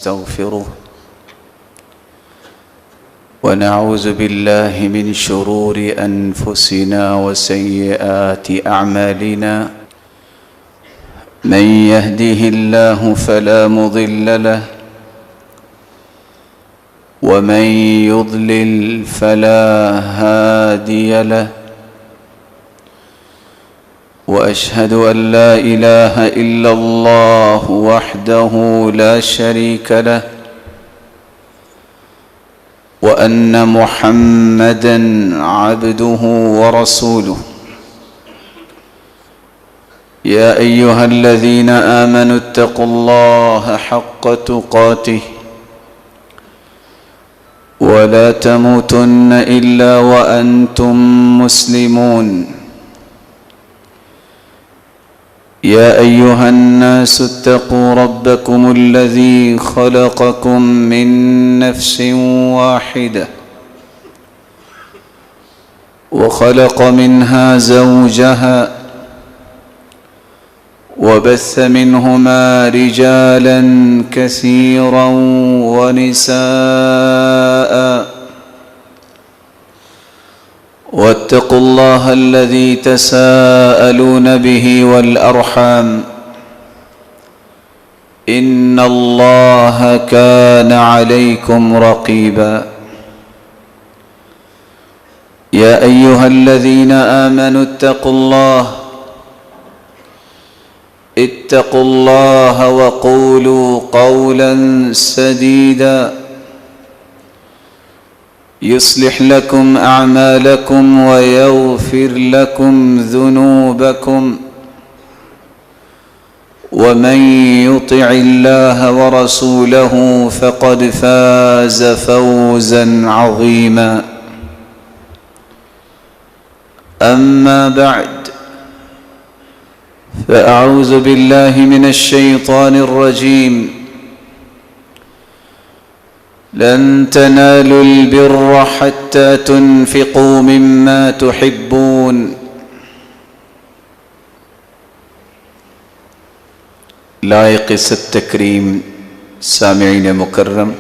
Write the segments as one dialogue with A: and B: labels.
A: ونستغفره ونعوذ بالله من شرور أنفسنا وسيئات أعمالنا من يهده الله فلا مضل له ومن يضلل فلا هادي له وأشهد أن لا إله إلا الله وحده لا شريك له وأن محمدًا عبده ورسوله يا أيها الذين آمنوا اتقوا الله حق تقاته ولا تموتن إلا وأنتم مسلمون يا أيها الناس اتقوا ربكم الذي خلقكم من نفس واحدة وخلق منها زوجها وبث منهما رجالا كثيرا ونساء واتقوا الله الذي تساءلون به والأرحام إن الله كان عليكم رقيبا يا أيها الذين آمنوا اتقوا الله وقولوا قولا سديدا يصلح لكم أعمالكم ويغفر لكم ذنوبكم ومن يطع الله ورسوله فقد فاز فوزا عظيما أما بعد فأعوذ بالله من الشيطان الرجيم لن تنالوا البر حتى تنفقوا مما تحبون لائق ست تکریم سامعین مکرم،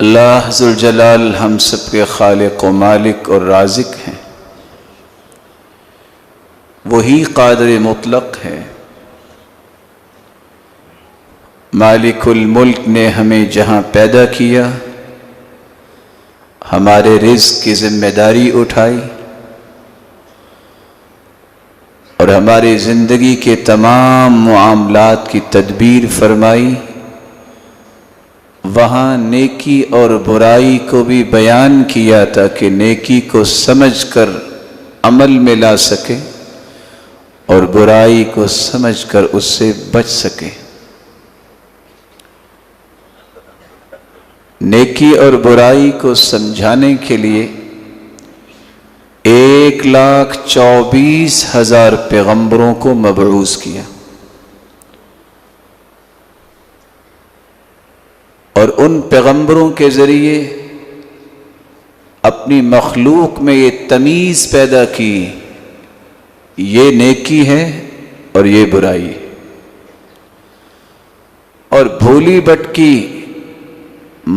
A: اللہ ذوالجلال ہم سب کے خالق و مالک اور رازق ہیں، وہی قادر مطلق ہے۔ مالک الملک نے ہمیں جہاں پیدا کیا، ہمارے رزق کی ذمہ داری اٹھائی اور ہماری زندگی کے تمام معاملات کی تدبیر فرمائی، وہاں نیکی اور برائی کو بھی بیان کیا تاکہ نیکی کو سمجھ کر عمل میں لا سکے اور برائی کو سمجھ کر اس سے بچ سکے۔ نیکی اور برائی کو سمجھانے کے لیے 1,24,000 پیغمبروں کو مبعوث کیا، اور ان پیغمبروں کے ذریعے اپنی مخلوق میں یہ تمیز پیدا کی، یہ نیکی ہے اور یہ برائی، اور بھولی بھٹکی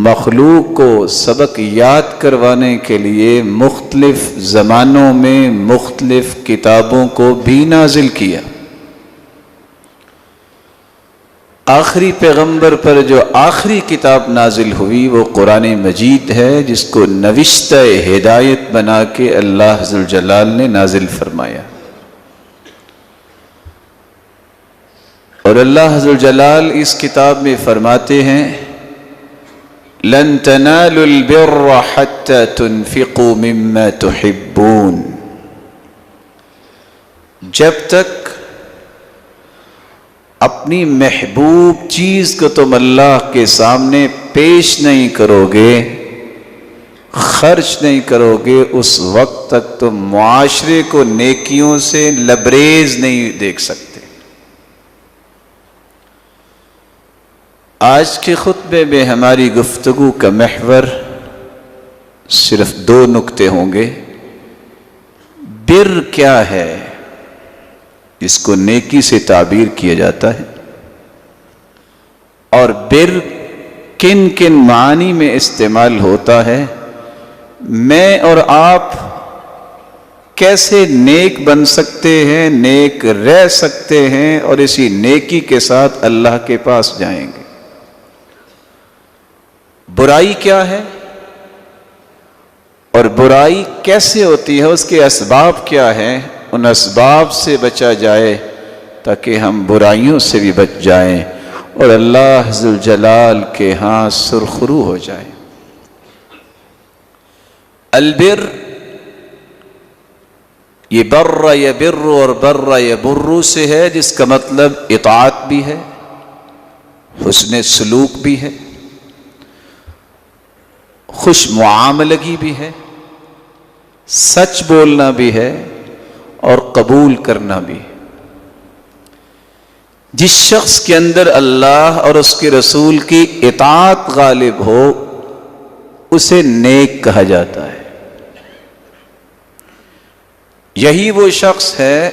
A: مخلوق کو سبق یاد کروانے کے لیے مختلف زمانوں میں مختلف کتابوں کو بھی نازل کیا۔ آخری پیغمبر پر جو آخری کتاب نازل ہوئی وہ قرآن مجید ہے، جس کو نوشتہ ہدایت بنا کے اللہ ذوالجلال نے نازل فرمایا، اور اللہ ذوالجلال اس کتاب میں فرماتے ہیں لن تنالوا البر حتى تنفقوا مما تحبون، جب تک اپنی محبوب چیز کو تم اللہ کے سامنے پیش نہیں کرو گے، خرچ نہیں کرو گے، اس وقت تک تم معاشرے کو نیکیوں سے لبریز نہیں دیکھ سکتے۔ آج کے خطبے میں ہماری گفتگو کا محور صرف 2 نکتے ہوں گے۔ بر کیا ہے، جس کو نیکی سے تعبیر کیا جاتا ہے، اور بر کن کن معنی میں استعمال ہوتا ہے، میں اور آپ کیسے نیک بن سکتے ہیں، نیک رہ سکتے ہیں اور اسی نیکی کے ساتھ اللہ کے پاس جائیں گے۔ برائی کیا ہے اور برائی کیسے ہوتی ہے، اس کے اسباب کیا ہیں، ان اسباب سے بچا جائے تاکہ ہم برائیوں سے بھی بچ جائیں اور اللہ ذوالجلال کے ہاں سرخرو ہو جائے۔ البر، یہ بر یبر اور بر یبر سے ہے، جس کا مطلب اطاعت بھی ہے، حسن سلوک بھی ہے، خوش معاملگی بھی ہے، سچ بولنا بھی ہے اور قبول کرنا بھی ہے۔ جس شخص کے اندر اللہ اور اس کے رسول کی اطاعت غالب ہو اسے نیک کہا جاتا ہے۔ یہی وہ شخص ہے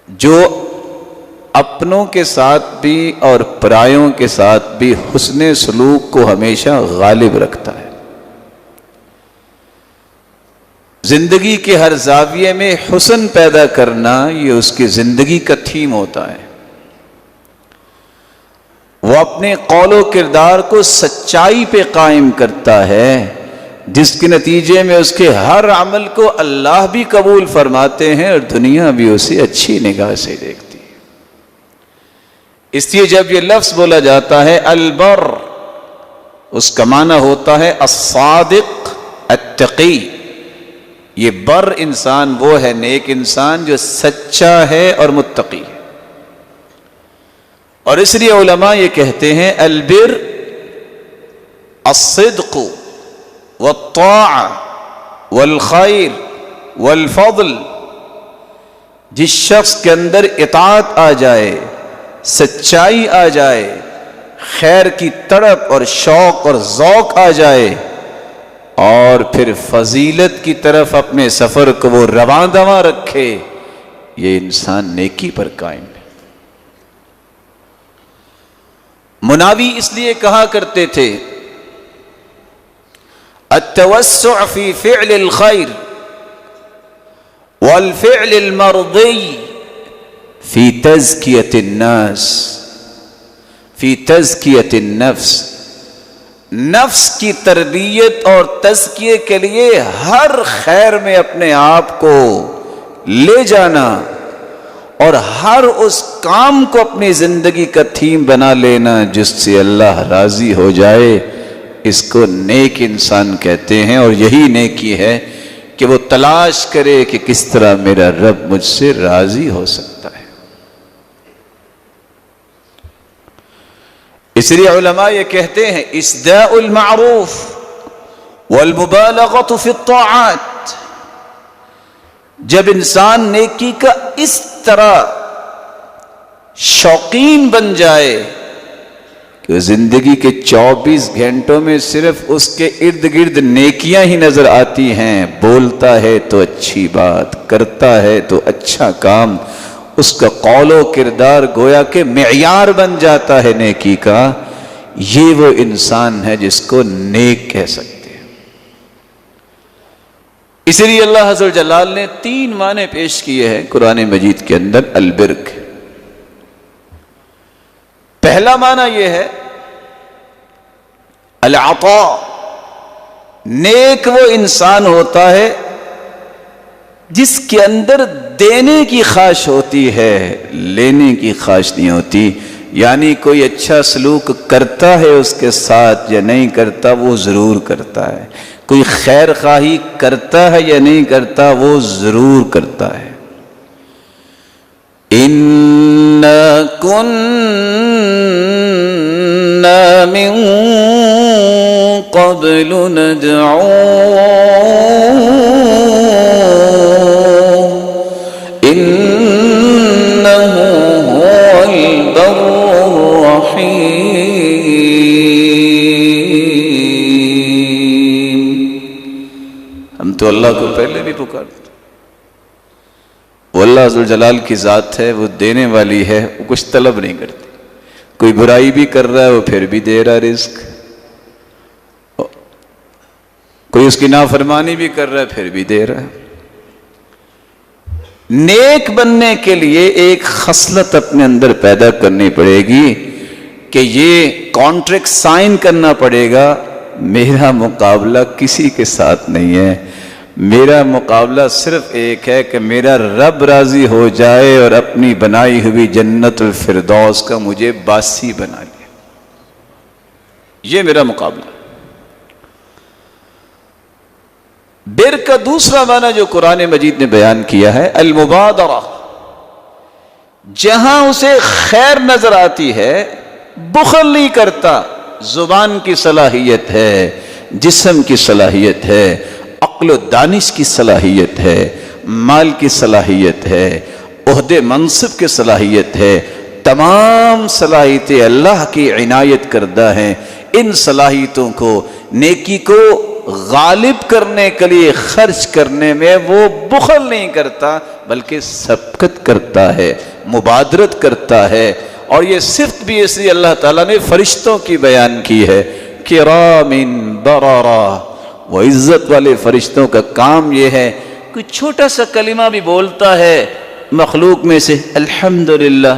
A: جو اپنوں کے ساتھ بھی اور پرایوں کے ساتھ بھی حسن سلوک کو ہمیشہ غالب رکھتا ہے۔ زندگی کے ہر زاویے میں حسن پیدا کرنا یہ اس کی زندگی کا تھیم ہوتا ہے۔ وہ اپنے قول و کردار کو سچائی پہ قائم کرتا ہے، جس کے نتیجے میں اس کے ہر عمل کو اللہ بھی قبول فرماتے ہیں اور دنیا بھی اسے اچھی نگاہ سے دیکھتی ہے۔ اس لیے جب یہ لفظ بولا جاتا ہے البر، اس کا معنی ہوتا ہے الصادق التقی۔ یہ بر انسان وہ ہے، نیک انسان جو سچا ہے اور متقی ہے۔ اور اس لیے علماء یہ کہتے ہیں البر الصدق والطاعة والخیر والفضل۔ جس شخص کے اندر اطاعت آ جائے، سچائی آ جائے، خیر کی تڑپ اور شوق اور ذوق آ جائے اور پھر فضیلت کی طرف اپنے سفر کو وہ رواں دواں رکھے، یہ انسان نیکی پر قائم ہے۔ مناوی اس لیے کہا کرتے تھے التوسع فی فعل الخیر والفعل المرضی فی تزکیۃ الناس، فی تزکیۃ النفس۔ نفس کی تربیت اور تزکیے کے لیے ہر خیر میں اپنے آپ کو لے جانا اور ہر اس کام کو اپنی زندگی کا تھیم بنا لینا جس سے اللہ راضی ہو جائے، اس کو نیک انسان کہتے ہیں۔ اور یہی نیکی ہے کہ وہ تلاش کرے کہ کس طرح میرا رب مجھ سے راضی ہو سکتا ہے۔ اس لیے علماء یہ کہتے ہیں اسداء المعروف والمبالغۃ فی الطاعات۔ جب انسان نیکی کا اس طرح شوقین بن جائے کہ زندگی کے 24 گھنٹوں میں صرف اس کے ارد گرد نیکیاں ہی نظر آتی ہیں، بولتا ہے تو اچھی بات، کرتا ہے تو اچھا کام، اس کا قول و کردار گویا کہ معیار بن جاتا ہے نیکی کا، یہ وہ انسان ہے جس کو نیک کہہ سکتے ہیں۔ اس لیے اللہ عز و جلال نے 3 معنی پیش کیے ہیں قرآن مجید کے اندر البر کے۔ پہلا معنی یہ ہے العطاء، نیک وہ انسان ہوتا ہے جس کے اندر دینے کی خواہش ہوتی ہے، لینے کی خواہش نہیں ہوتی۔ یعنی کوئی اچھا سلوک کرتا ہے اس کے ساتھ یا نہیں کرتا، وہ ضرور کرتا ہے۔ کوئی خیر خواہی کرتا ہے یا نہیں کرتا، وہ ضرور کرتا ہے۔ اِنَّا كُنَّا مِن قَبْلُ نَدْعُوهُ إِنَّهُ هُوَ الْبَرُّ الرَّحِيمُ۔ ہم تو اللہ کو پہلے بھی پکارتے، وہ اللہ عز و جلال کی ذات ہے، وہ دینے والی ہے، وہ کچھ طلب نہیں کرتی۔ کوئی برائی بھی کر رہا ہے وہ پھر بھی دے رہا رزق، کوئی اس کی نافرمانی بھی کر رہا ہے پھر بھی دے رہا ہے۔ نیک بننے کے لیے ایک خصلت اپنے اندر پیدا کرنی پڑے گی کہ یہ کانٹریکٹ سائن کرنا پڑے گا، میرا مقابلہ کسی کے ساتھ نہیں ہے، میرا مقابلہ صرف ایک ہے کہ میرا رب راضی ہو جائے اور اپنی بنائی ہوئی جنت الفردوس کا مجھے باسی بنا لے، یہ میرا مقابلہ۔ بر کا دوسرا معنی جو قرآن مجید نے بیان کیا ہے المبادرہ، جہاں اسے خیر نظر آتی ہے بخل نہیں کرتا، زبان کی صلاحیت ہے، جسم کی صلاحیت ہے، عقل و دانش کی صلاحیت ہے، مال کی صلاحیت ہے، عہدے منصب کی صلاحیت ہے، تمام صلاحیتیں اللہ کی عنایت کردہ ہیں۔ ان صلاحیتوں کو، نیکی کو غالب کرنے کے لیے خرچ کرنے میں وہ بخل نہیں کرتا بلکہ سبقت کرتا ہے، مبادرت کرتا ہے۔ اور یہ صفت بھی اس لیے اللہ تعالیٰ نے فرشتوں کی بیان کی ہے، کرام بررا، وہ عزت والے فرشتوں کا کام یہ ہے، کوئی چھوٹا سا کلمہ بھی بولتا ہے مخلوق میں سے الحمدللہ،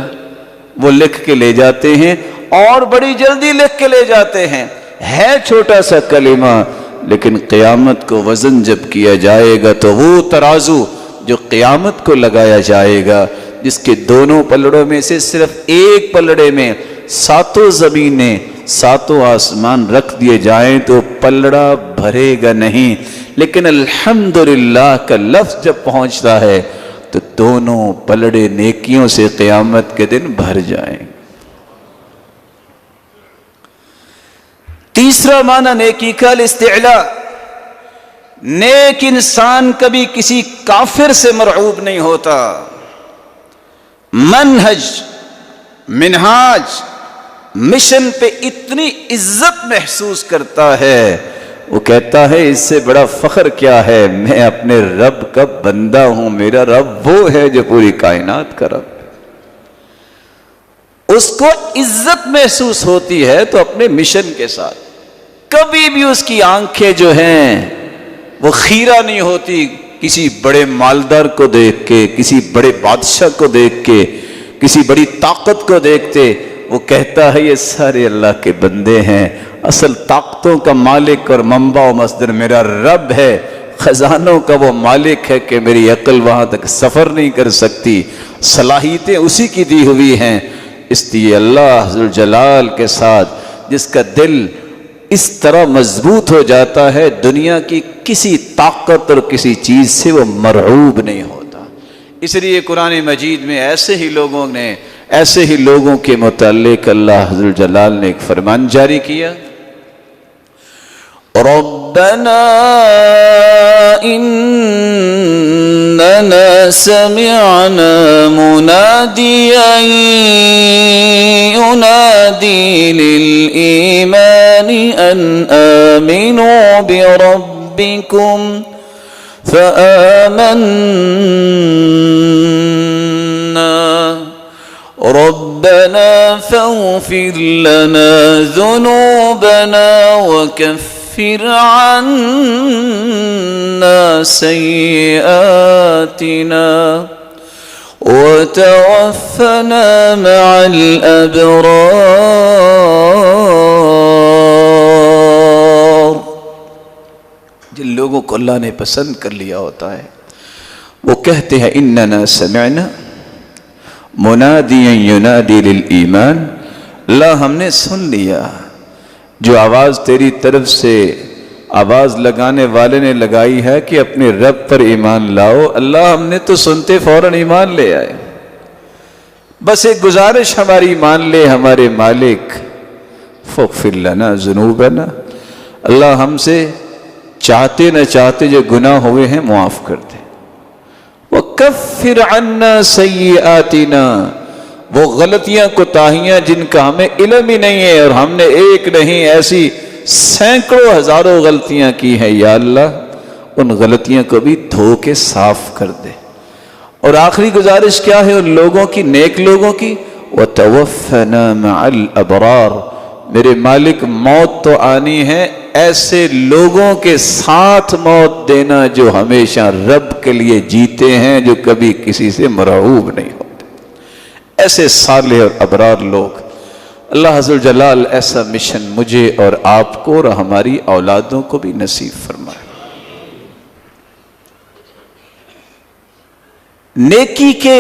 A: وہ لکھ کے لے جاتے ہیں اور بڑی جلدی لکھ کے لے جاتے ہیں، ہے چھوٹا سا کلمہ، لیکن قیامت کو وزن جب کیا جائے گا تو وہ ترازو جو قیامت کو لگایا جائے گا، جس کے دونوں پلڑوں میں سے صرف ایک پلڑے میں 7 زمینیں 7 آسمان رکھ دیے جائیں تو پلڑا بھرے گا نہیں، لیکن الحمدللہ کا لفظ جب پہنچتا ہے تو دونوں پلڑے نیکیوں سے قیامت کے دن بھر جائیں۔ تیسرا معنی نیکی کا الاستعلاء، نیک انسان کبھی کسی کافر سے مرعوب نہیں ہوتا، منہاج مشن پہ اتنی عزت محسوس کرتا ہے، وہ کہتا ہے اس سے بڑا فخر کیا ہے، میں اپنے رب کا بندہ ہوں، میرا رب وہ ہے جو پوری کائنات کا رب ہے۔ اس کو عزت محسوس ہوتی ہے تو اپنے مشن کے ساتھ کبھی بھی اس کی آنکھیں جو ہیں وہ خیرہ نہیں ہوتی کسی بڑے مالدار کو دیکھ کے، کسی بڑے بادشاہ کو دیکھ کے، کسی بڑی طاقت کو دیکھتے، وہ کہتا ہے یہ سارے اللہ کے بندے ہیں، اصل طاقتوں کا مالک اور منبع و مصدر میرا رب ہے، خزانوں کا وہ مالک ہے کہ میری عقل وہاں تک سفر نہیں کر سکتی، صلاحیتیں اسی کی دی ہوئی ہیں۔ اس لیے اللہ ذوالجلال کے ساتھ جس کا دل اس طرح مضبوط ہو جاتا ہے، دنیا کی کسی طاقت اور کسی چیز سے وہ مرعوب نہیں ہوتا۔ اس لیے قرآن مجید میں ایسے ہی لوگوں کے متعلق اللہ ذوالجلال نے ایک فرمان جاری کیا، ربنا اننا سمعنا مناديا ينادي للإيمان أن آمنوا بربكم فآمنا ربنا فاغفر لنا ذنوبنا وكفر عنا سيئاتنا وتوفنا مع الأبرار۔ جن لوگوں کو اللہ نے پسند کر لیا ہوتا ہے وہ کہتے ہیں اننا سمعنا منادیا ینادی للایمان، اللہ ہم نے سن لیا جو آواز تیری طرف سے آواز لگانے والے نے لگائی ہے کہ اپنے رب پر ایمان لاؤ، اللہ ہم نے تو سنتے فوراً ایمان لے آئے، بس ایک گزارش ہماری مان لے ہمارے مالک، فاغفر لنا ذنوبنا، اللہ ہم سے چاہتے نہ چاہتے جو گناہ ہوئے ہیں معاف کر دے، وکفر عنا سیئاتنا، وہ غلطیاں کوتاہیاں جن کا ہمیں علم ہی نہیں ہے اور ہم نے ایک نہیں ایسی سینکڑوں ہزاروں غلطیاں کی ہیں، یا اللہ ان غلطیاں کو بھی دھو کے صاف کر دے۔ اور آخری گزارش کیا ہے ان لوگوں کی، نیک لوگوں کی، وتوفنا مع الابرار، میرے مالک موت تو آنی ہے، ایسے لوگوں کے ساتھ موت دینا جو ہمیشہ رب کے لیے جیتے ہیں، جو کبھی کسی سے مرعوب نہیں ہوتے، ایسے صالح اور ابرار لوگ۔ اللہ عز و جلال ایسا مشن مجھے اور آپ کو اور ہماری اولادوں کو بھی نصیب فرمائے۔ نیکی کے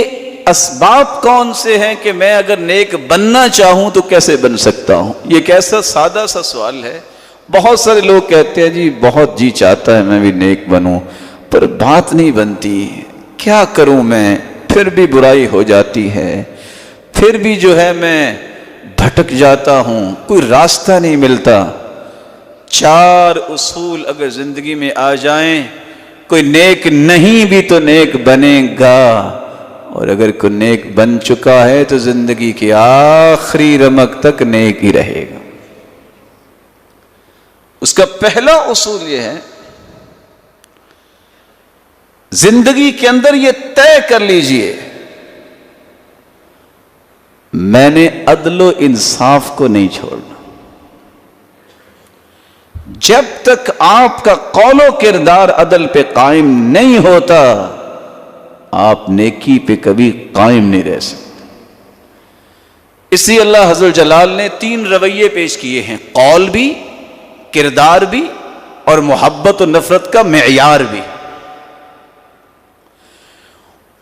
A: اسباب کون سے ہیں کہ میں اگر نیک بننا چاہوں تو کیسے بن سکتا ہوں؟ یہ ایک ایسا سادہ سا سوال ہے۔ بہت سارے لوگ کہتے ہیں جی بہت جی چاہتا ہے میں بھی نیک بنوں، پر بات نہیں بنتی، کیا کروں میں؟ پھر بھی برائی ہو جاتی ہے، پھر بھی جو ہے میں بھٹک جاتا ہوں، کوئی راستہ نہیں ملتا۔ 4 اصول اگر زندگی میں آ جائیں، کوئی نیک نہیں بھی تو نیک بنے گا، اور اگر کوئی نیک بن چکا ہے تو زندگی کی آخری رمق تک نیک ہی رہے گا۔ اس کا پہلا اصول یہ ہے، زندگی کے اندر یہ طے کر لیجئے میں نے عدل و انصاف کو نہیں چھوڑنا۔ جب تک آپ کا قول و کردار عدل پہ قائم نہیں ہوتا، آپ نیکی پہ کبھی قائم نہیں رہ سکتے۔ اس لیے اللہ عز و جلال نے 3 رویے پیش کیے ہیں، قول بھی، کردار بھی، اور محبت و نفرت کا معیار بھی۔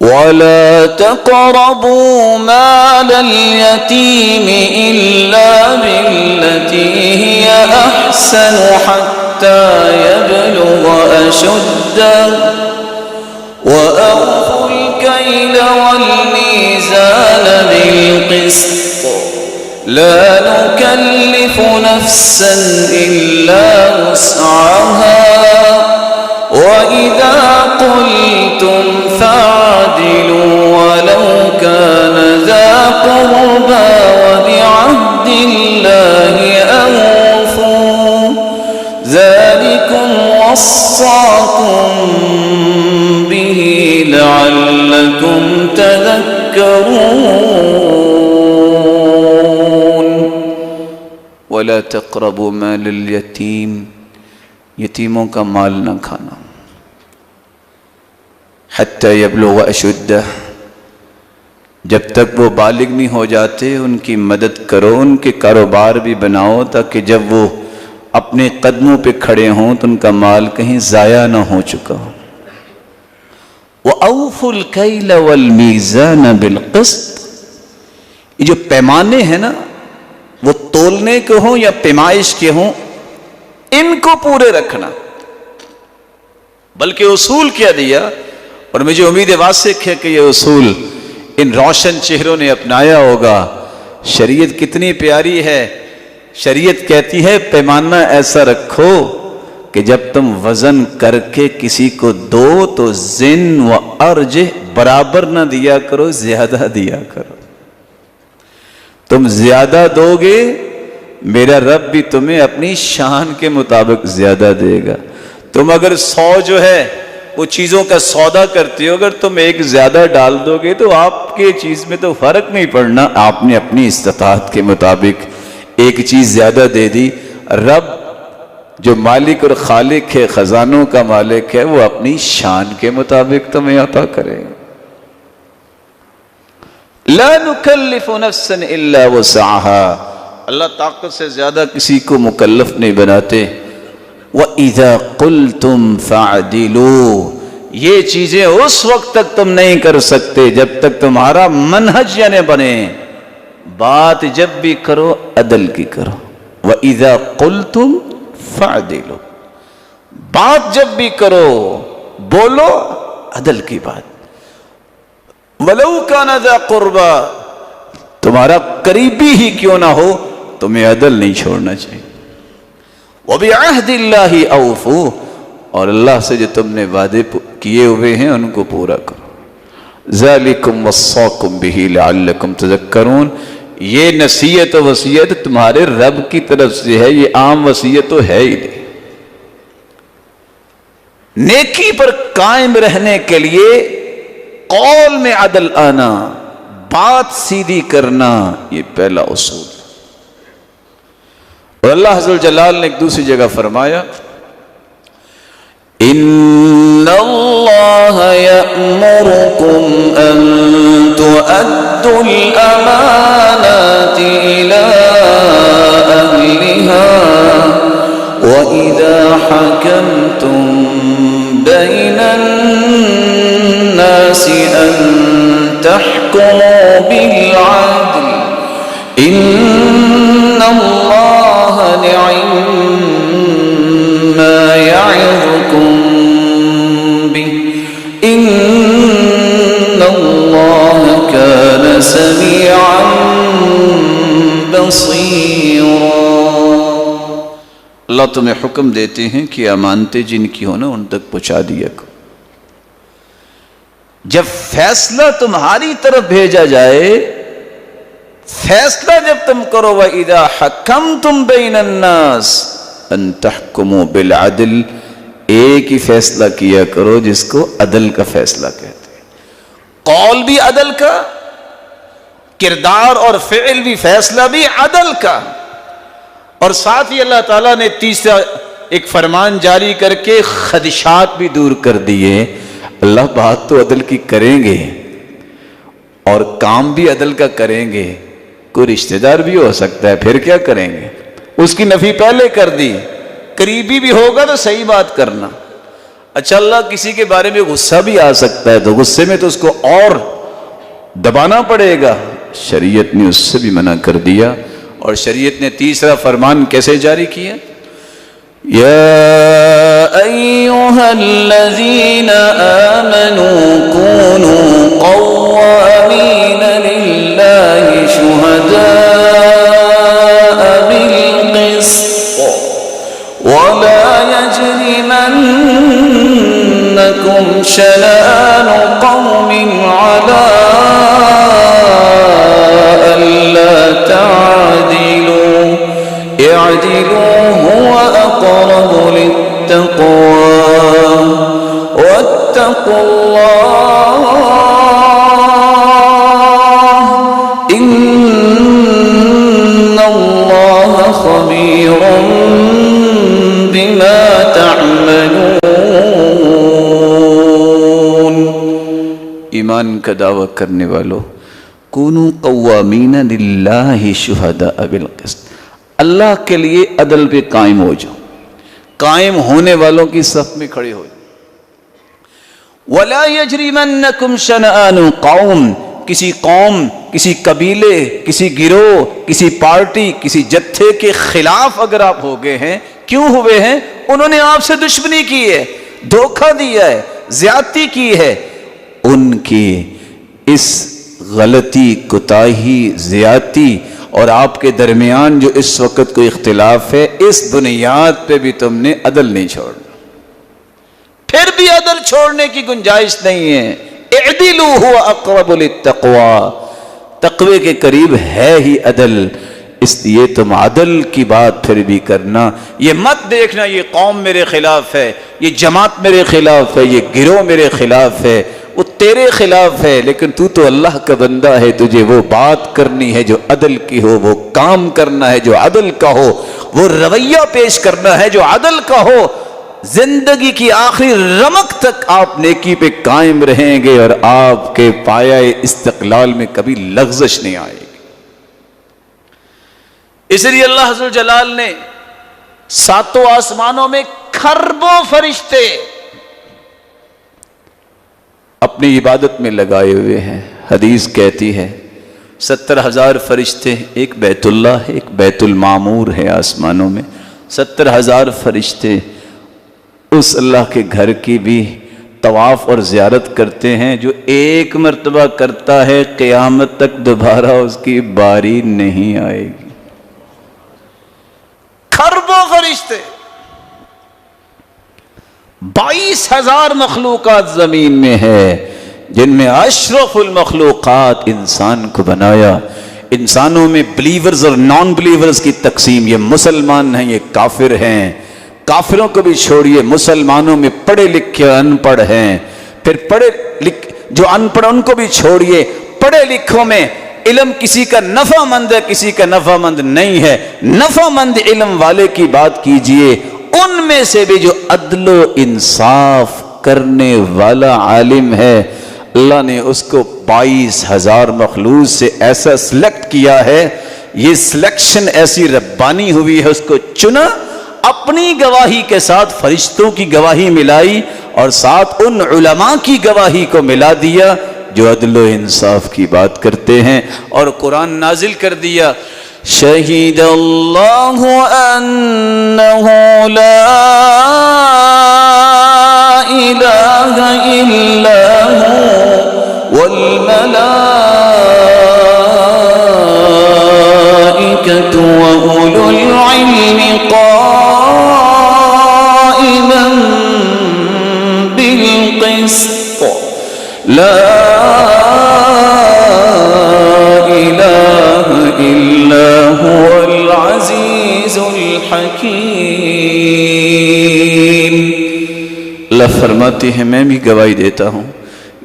A: وَلَا تَقْرَبُوا مَالَ الْيَتِيمِ إِلَّا بِالَّتِي هِيَ أَحْسَنُ حَتَّى يَبْلُغَ أَشُدَّهُ وَأَوْفُوا الْكَيْلَ وَالْمِيزَانَ بِالْقِسْطِ لَا نُكَلِّفُ نَفْسًا إِلَّا وُسْعَهَا وَإِذَا قُلْتُمْ فَاعْدِلُوا وَلَوْ كَانَ ذَا قُرْبَى وَبِعَهْدِ اللَّهِ أَوْفُوا ذَلِكُمْ وَصَّاكُمْ بِهِ لَعَلَّكُمْ تَذَكَّرُونَ۔ وَلَا تَقْرَبُوا مَالَ الْيَتِيمِ، یتیموں کا مال نہ کھانا، حتی یبلغ اشدہ، جب تک وہ بالغ نہیں ہو جاتے ان کی مدد کرو، ان کے کاروبار بھی بناؤ تاکہ جب وہ اپنے قدموں پہ کھڑے ہوں تو ان کا مال کہیں ضائع نہ ہو چکا ہو۔ وَأَوْفُوا الْكَيْلَ وَالْمِيزَانَ بِالْقِسْطِ، یہ جو پیمانے ہیں نا، وہ تولنے کے ہوں یا پیمائش کے ہوں، ان کو پورے رکھنا۔ بلکہ اصول کیا دیا، اور مجھے امید واسق ہے کہ یہ اصول ان روشن چہروں نے اپنایا ہوگا۔ شریعت کتنی پیاری ہے، شریعت کہتی ہے پیمانہ ایسا رکھو کہ جب تم وزن کر کے کسی کو دو تو زن و ارج برابر نہ دیا کرو، زیادہ دیا کرو۔ تم زیادہ دو گے، میرا رب بھی تمہیں اپنی شان کے مطابق زیادہ دے گا۔ تم اگر 100 جو ہے وہ چیزوں کا سودا کرتے ہو، اگر تم ایک زیادہ ڈال دو گے تو آپ کے چیز میں تو فرق نہیں پڑنا، آپ نے اپنی استطاعت کے مطابق ایک چیز زیادہ دے دی۔ رب جو مالک اور خالق ہے، خزانوں کا مالک ہے، وہ اپنی شان کے مطابق تمہیں عطا کرے گا۔ لا نکلف نفسا الا وسعها، اللہ طاقت سے زیادہ کسی کو مکلف نہیں بناتے۔ وَإِذَا قُلْتُمْ فَعْدِلُوا، یہ چیزیں اس وقت تک تم نہیں کر سکتے جب تک تمہارا منہج یہ نہ بنے، بات جب بھی کرو عدل کی کرو۔ وَإِذَا قُلْتُمْ فَعْدِلُوا، بات جب بھی کرو بولو عدل کی بات۔ وَلَوْ كَانَ ذَا قُرْبَى، تمہارا قریبی ہی کیوں نہ ہو، تمہیں عدل نہیں چھوڑنا چاہیے۔ وَبِعَهْدِ اللَّهِ أَوْفُوا، اور اللہ سے جو تم نے وعدے کیے ہوئے ہیں ان کو پورا کرو۔ ذَلِكُمْ وَصَّاكُمْ بِهِ لَعَلَّكُمْ تَذَكَّرُونَ، یہ نصیحت و وصیت تمہارے رب کی طرف سے ہے، یہ عام وصیت تو ہے ہی نہیں۔ نیکی پر قائم رہنے کے لیے قول میں عدل آنا، بات سیدھی کرنا، یہ پہلا اصول۔ اور اللہ عز و جلال نے ایک دوسری جگہ فرمایا ان اللہ یأمرکم ان تؤدوا الامانات الى اہلها وَإِذَا حَكَمْتُمْ بَيْنَ النَّاسِ أَن تَحْكُمُوا بِالْعَدْلِ إِنَّ اللَّهَ نِعِمَّا يَعِظُكُمْ بِهِ إِنَّ اللَّهَ كَانَ سَمِيعًا بَصِيرًا۔ اللہ تمہیں حکم دیتے ہیں کہ امانتیں جن کی ہو نا ان تک پہنچا دیا کرو۔ جب فیصلہ تمہاری طرف بھیجا جائے، فیصلہ جب تم کرو وَإِذَا حَكَمْتُمْ بَيْنَ النَّاسِ أَن تَحْكُمُوا بِالْعَدْلِ، ایک ہی فیصلہ کیا کرو جس کو عدل کا فیصلہ کہتے ہیں۔ قول بھی عدل کا، کردار اور فعل بھی، فیصلہ بھی عدل کا۔ اور ساتھ ہی اللہ تعالیٰ نے تیسرا ایک فرمان جاری کر کے خدشات بھی دور کر دیے۔ اللہ بات تو عدل کی کریں گے اور کام بھی عدل کا کریں گے، کوئی رشتہ دار بھی ہو سکتا ہے، پھر کیا کریں گے؟ اس کی نفی پہلے کر دی، قریبی بھی ہوگا تو صحیح بات کرنا۔ اچھا اللہ کسی کے بارے میں غصہ بھی آ سکتا ہے تو غصے میں تو اس کو اور دبانا پڑے گا، شریعت نے اس سے بھی منع کر دیا۔ اور شریعت نے تیسرا فرمان کیسے جاری کیا؟ یا ایھا الذین آمنوا کونوا قوامین للہ شہداء بالقسط ولا یجرمنکم شنآن قوم علی اعدلوا هو اقرب للتقوى واتقوا الله ان الله خبير بما تعملون۔ ایمان کا دعویٰ کرنے والوں، کونوا قوامین للہ شہداء بالقسط، اللہ کے لیے عدل پہ قائم ہو جاؤ، قائم ہونے والوں کی صف میں کھڑے ہو جاؤ۔ وَلَا يَجْرِمَنَّكُمْ شَنَآنُ قَوْمٍ، کسی قوم، کسی قبیلے، کسی گروہ، کسی پارٹی، کسی جتھے کے خلاف اگر آپ ہو گئے ہیں، کیوں ہوئے ہیں؟ انہوں نے آپ سے دشمنی کی ہے، دھوکہ دیا ہے، زیادتی کی ہے، ان کی اس غلطی، کوتاہی، زیادتی اور آپ کے درمیان جو اس وقت کوئی اختلاف ہے، اس بنیاد پہ بھی تم نے عدل نہیں چھوڑنا، پھر بھی عدل چھوڑنے کی گنجائش نہیں ہے۔ اعدلوا هو اقرب للتقوى، تقوی کے قریب ہے ہی عدل، اس لیے تم عدل کی بات پھر بھی کرنا۔ یہ مت دیکھنا یہ قوم میرے خلاف ہے، یہ جماعت میرے خلاف ہے، یہ گروہ میرے خلاف ہے، وہ تیرے خلاف ہے، لیکن تو اللہ کا بندہ ہے، تجھے وہ بات کرنی ہے جو عدل کی ہو، وہ کام کرنا ہے جو عدل کا ہو، وہ رویہ پیش کرنا ہے جو عدل کا ہو۔ زندگی کی آخری رمق تک آپ نیکی پہ قائم رہیں گے اور آپ کے پایہ استقلال میں کبھی لغزش نہیں آئے گی۔ اس لیے اللہ عز و جلال نے ساتوں آسمانوں میں کھربوں فرشتے اپنی عبادت میں لگائے ہوئے ہیں۔ حدیث کہتی ہے 70,000 فرشتے، ایک بیت اللہ ہے، ایک بیت المعمور ہے آسمانوں میں، 70,000 فرشتے اس اللہ کے گھر کی بھی طواف اور زیارت کرتے ہیں۔ جو ایک مرتبہ کرتا ہے قیامت تک دوبارہ اس کی باری نہیں آئے گی۔ کھربوں فرشتے، 22,000 مخلوقات زمین میں ہے، جن میں اشرف المخلوقات انسان کو بنایا۔ انسانوں میں بلیورز اور نان بلیورز کی تقسیم، یہ مسلمان ہیں، یہ کافر ہیں۔ کافروں کو بھی چھوڑیے، مسلمانوں میں پڑھے لکھے ان پڑھ ہیں، پھر پڑھے لکھے جو ان پڑھ ان کو بھی چھوڑیے، پڑھے لکھوں میں علم کسی کا نفع مند ہے، کسی کا نفع مند نہیں ہے، نفع مند علم والے کی بات کیجئے، ان میں سے بھی جو عدل و انصاف کرنے والا عالم ہے، اللہ نے اس کو 22,000 مخلوق سے ایسا سلیکٹ کیا ہے، یہ سلیکشن ایسی ربانی ہوئی ہے، اس کو چنا، اپنی گواہی کے ساتھ فرشتوں کی گواہی ملائی اور ساتھ ان علماء کی گواہی کو ملا دیا جو عدل و انصاف کی بات کرتے ہیں، اور قرآن نازل کر دیا، شہید اللہ انہ لا الہ الا ہو والملائکۃ وأولو العلم قائما بالقسط لا الہ الا هو العزیز الحکیم۔ اللہ فرماتے ہیں میں بھی گواہی دیتا ہوں،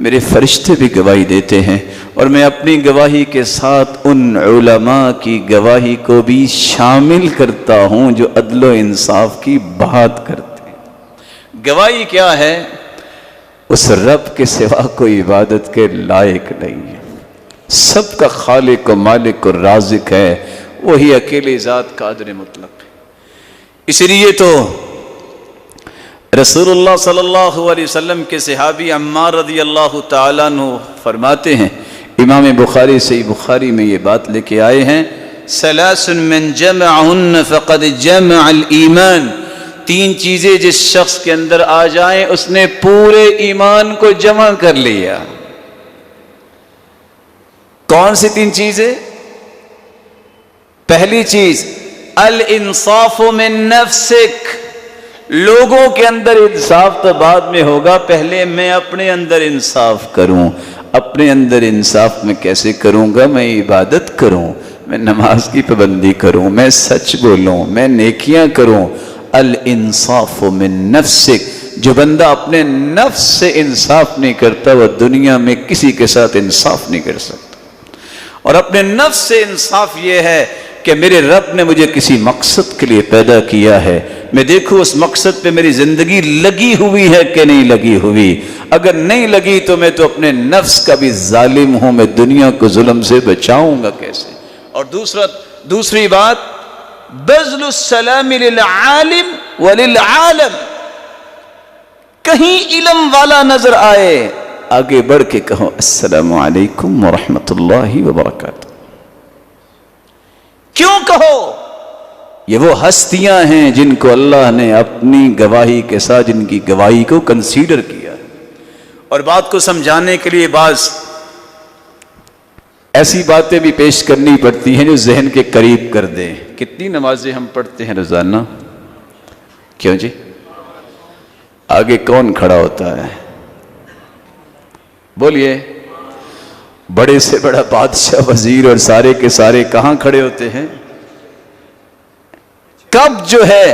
A: میرے فرشتے بھی گواہی دیتے ہیں، اور میں اپنی گواہی کے ساتھ ان علماء کی گواہی کو بھی شامل کرتا ہوں جو عدل و انصاف کی بات کرتے ہیں۔ گواہی کیا ہے؟ اس رب کے سوا کوئی عبادت کے لائق نہیں ہے، سب کا خالق و مالک و رازق ہے، وہی اکیلی ذات قادر مطلق ہے۔ اس لیے تو رسول اللہ صلی اللہ علیہ وسلم کے صحابی عمار رضی اللہ تعالیٰ عنہ فرماتے ہیں، امام بخاری صحیح بخاری میں یہ بات لے کے آئے ہیں، ثلاث من جمعہن فقد جمع الایمان، 3 چیزیں جس شخص کے اندر آ جائیں اس نے پورے ایمان کو جمع کر لیا۔ کون سی 3 چیزیں؟ پہلی چیز الانصاف من نفسک، لوگوں کے اندر انصاف تو بعد میں ہوگا، پہلے میں اپنے اندر انصاف کروں۔ اپنے اندر انصاف میں کیسے کروں گا؟ میں عبادت کروں، میں نماز کی پابندی کروں، میں سچ بولوں، میں نیکیاں کروں۔ الانصاف من نفسک، جو بندہ اپنے نفس سے انصاف نہیں کرتا وہ دنیا میں کسی کے ساتھ انصاف نہیں کر سکتا۔ اور اپنے نفس سے انصاف یہ ہے کہ میرے رب نے مجھے کسی مقصد کے لیے پیدا کیا ہے، میں دیکھوں اس مقصد پہ میری زندگی لگی ہوئی ہے کہ نہیں لگی ہوئی، اگر نہیں لگی تو میں تو اپنے نفس کا بھی ظالم ہوں، میں دنیا کو ظلم سے بچاؤں گا کیسے؟ اور دوسری بات بذل السلام للعالم وللعالم، کہیں علم والا نظر آئے آگے بڑھ کے کہو السلام علیکم ورحمۃ اللہ وبرکاتہ۔ کیوں کہو؟ یہ وہ ہستیاں ہیں جن کو اللہ نے اپنی گواہی کے ساتھ جن کی گواہی کو کنسیڈر کیا، اور بات کو سمجھانے کے لیے بعض ایسی باتیں بھی پیش کرنی پڑتی ہیں جو ذہن کے قریب کر دیں۔ کتنی نمازیں ہم پڑھتے ہیں روزانہ؟ کیوں جی؟ آگے کون کھڑا ہوتا ہے؟ بولیے۔ بڑے سے بڑا بادشاہ، وزیر اور سارے کے سارے کہاں کھڑے ہوتے ہیں؟ کب جو ہے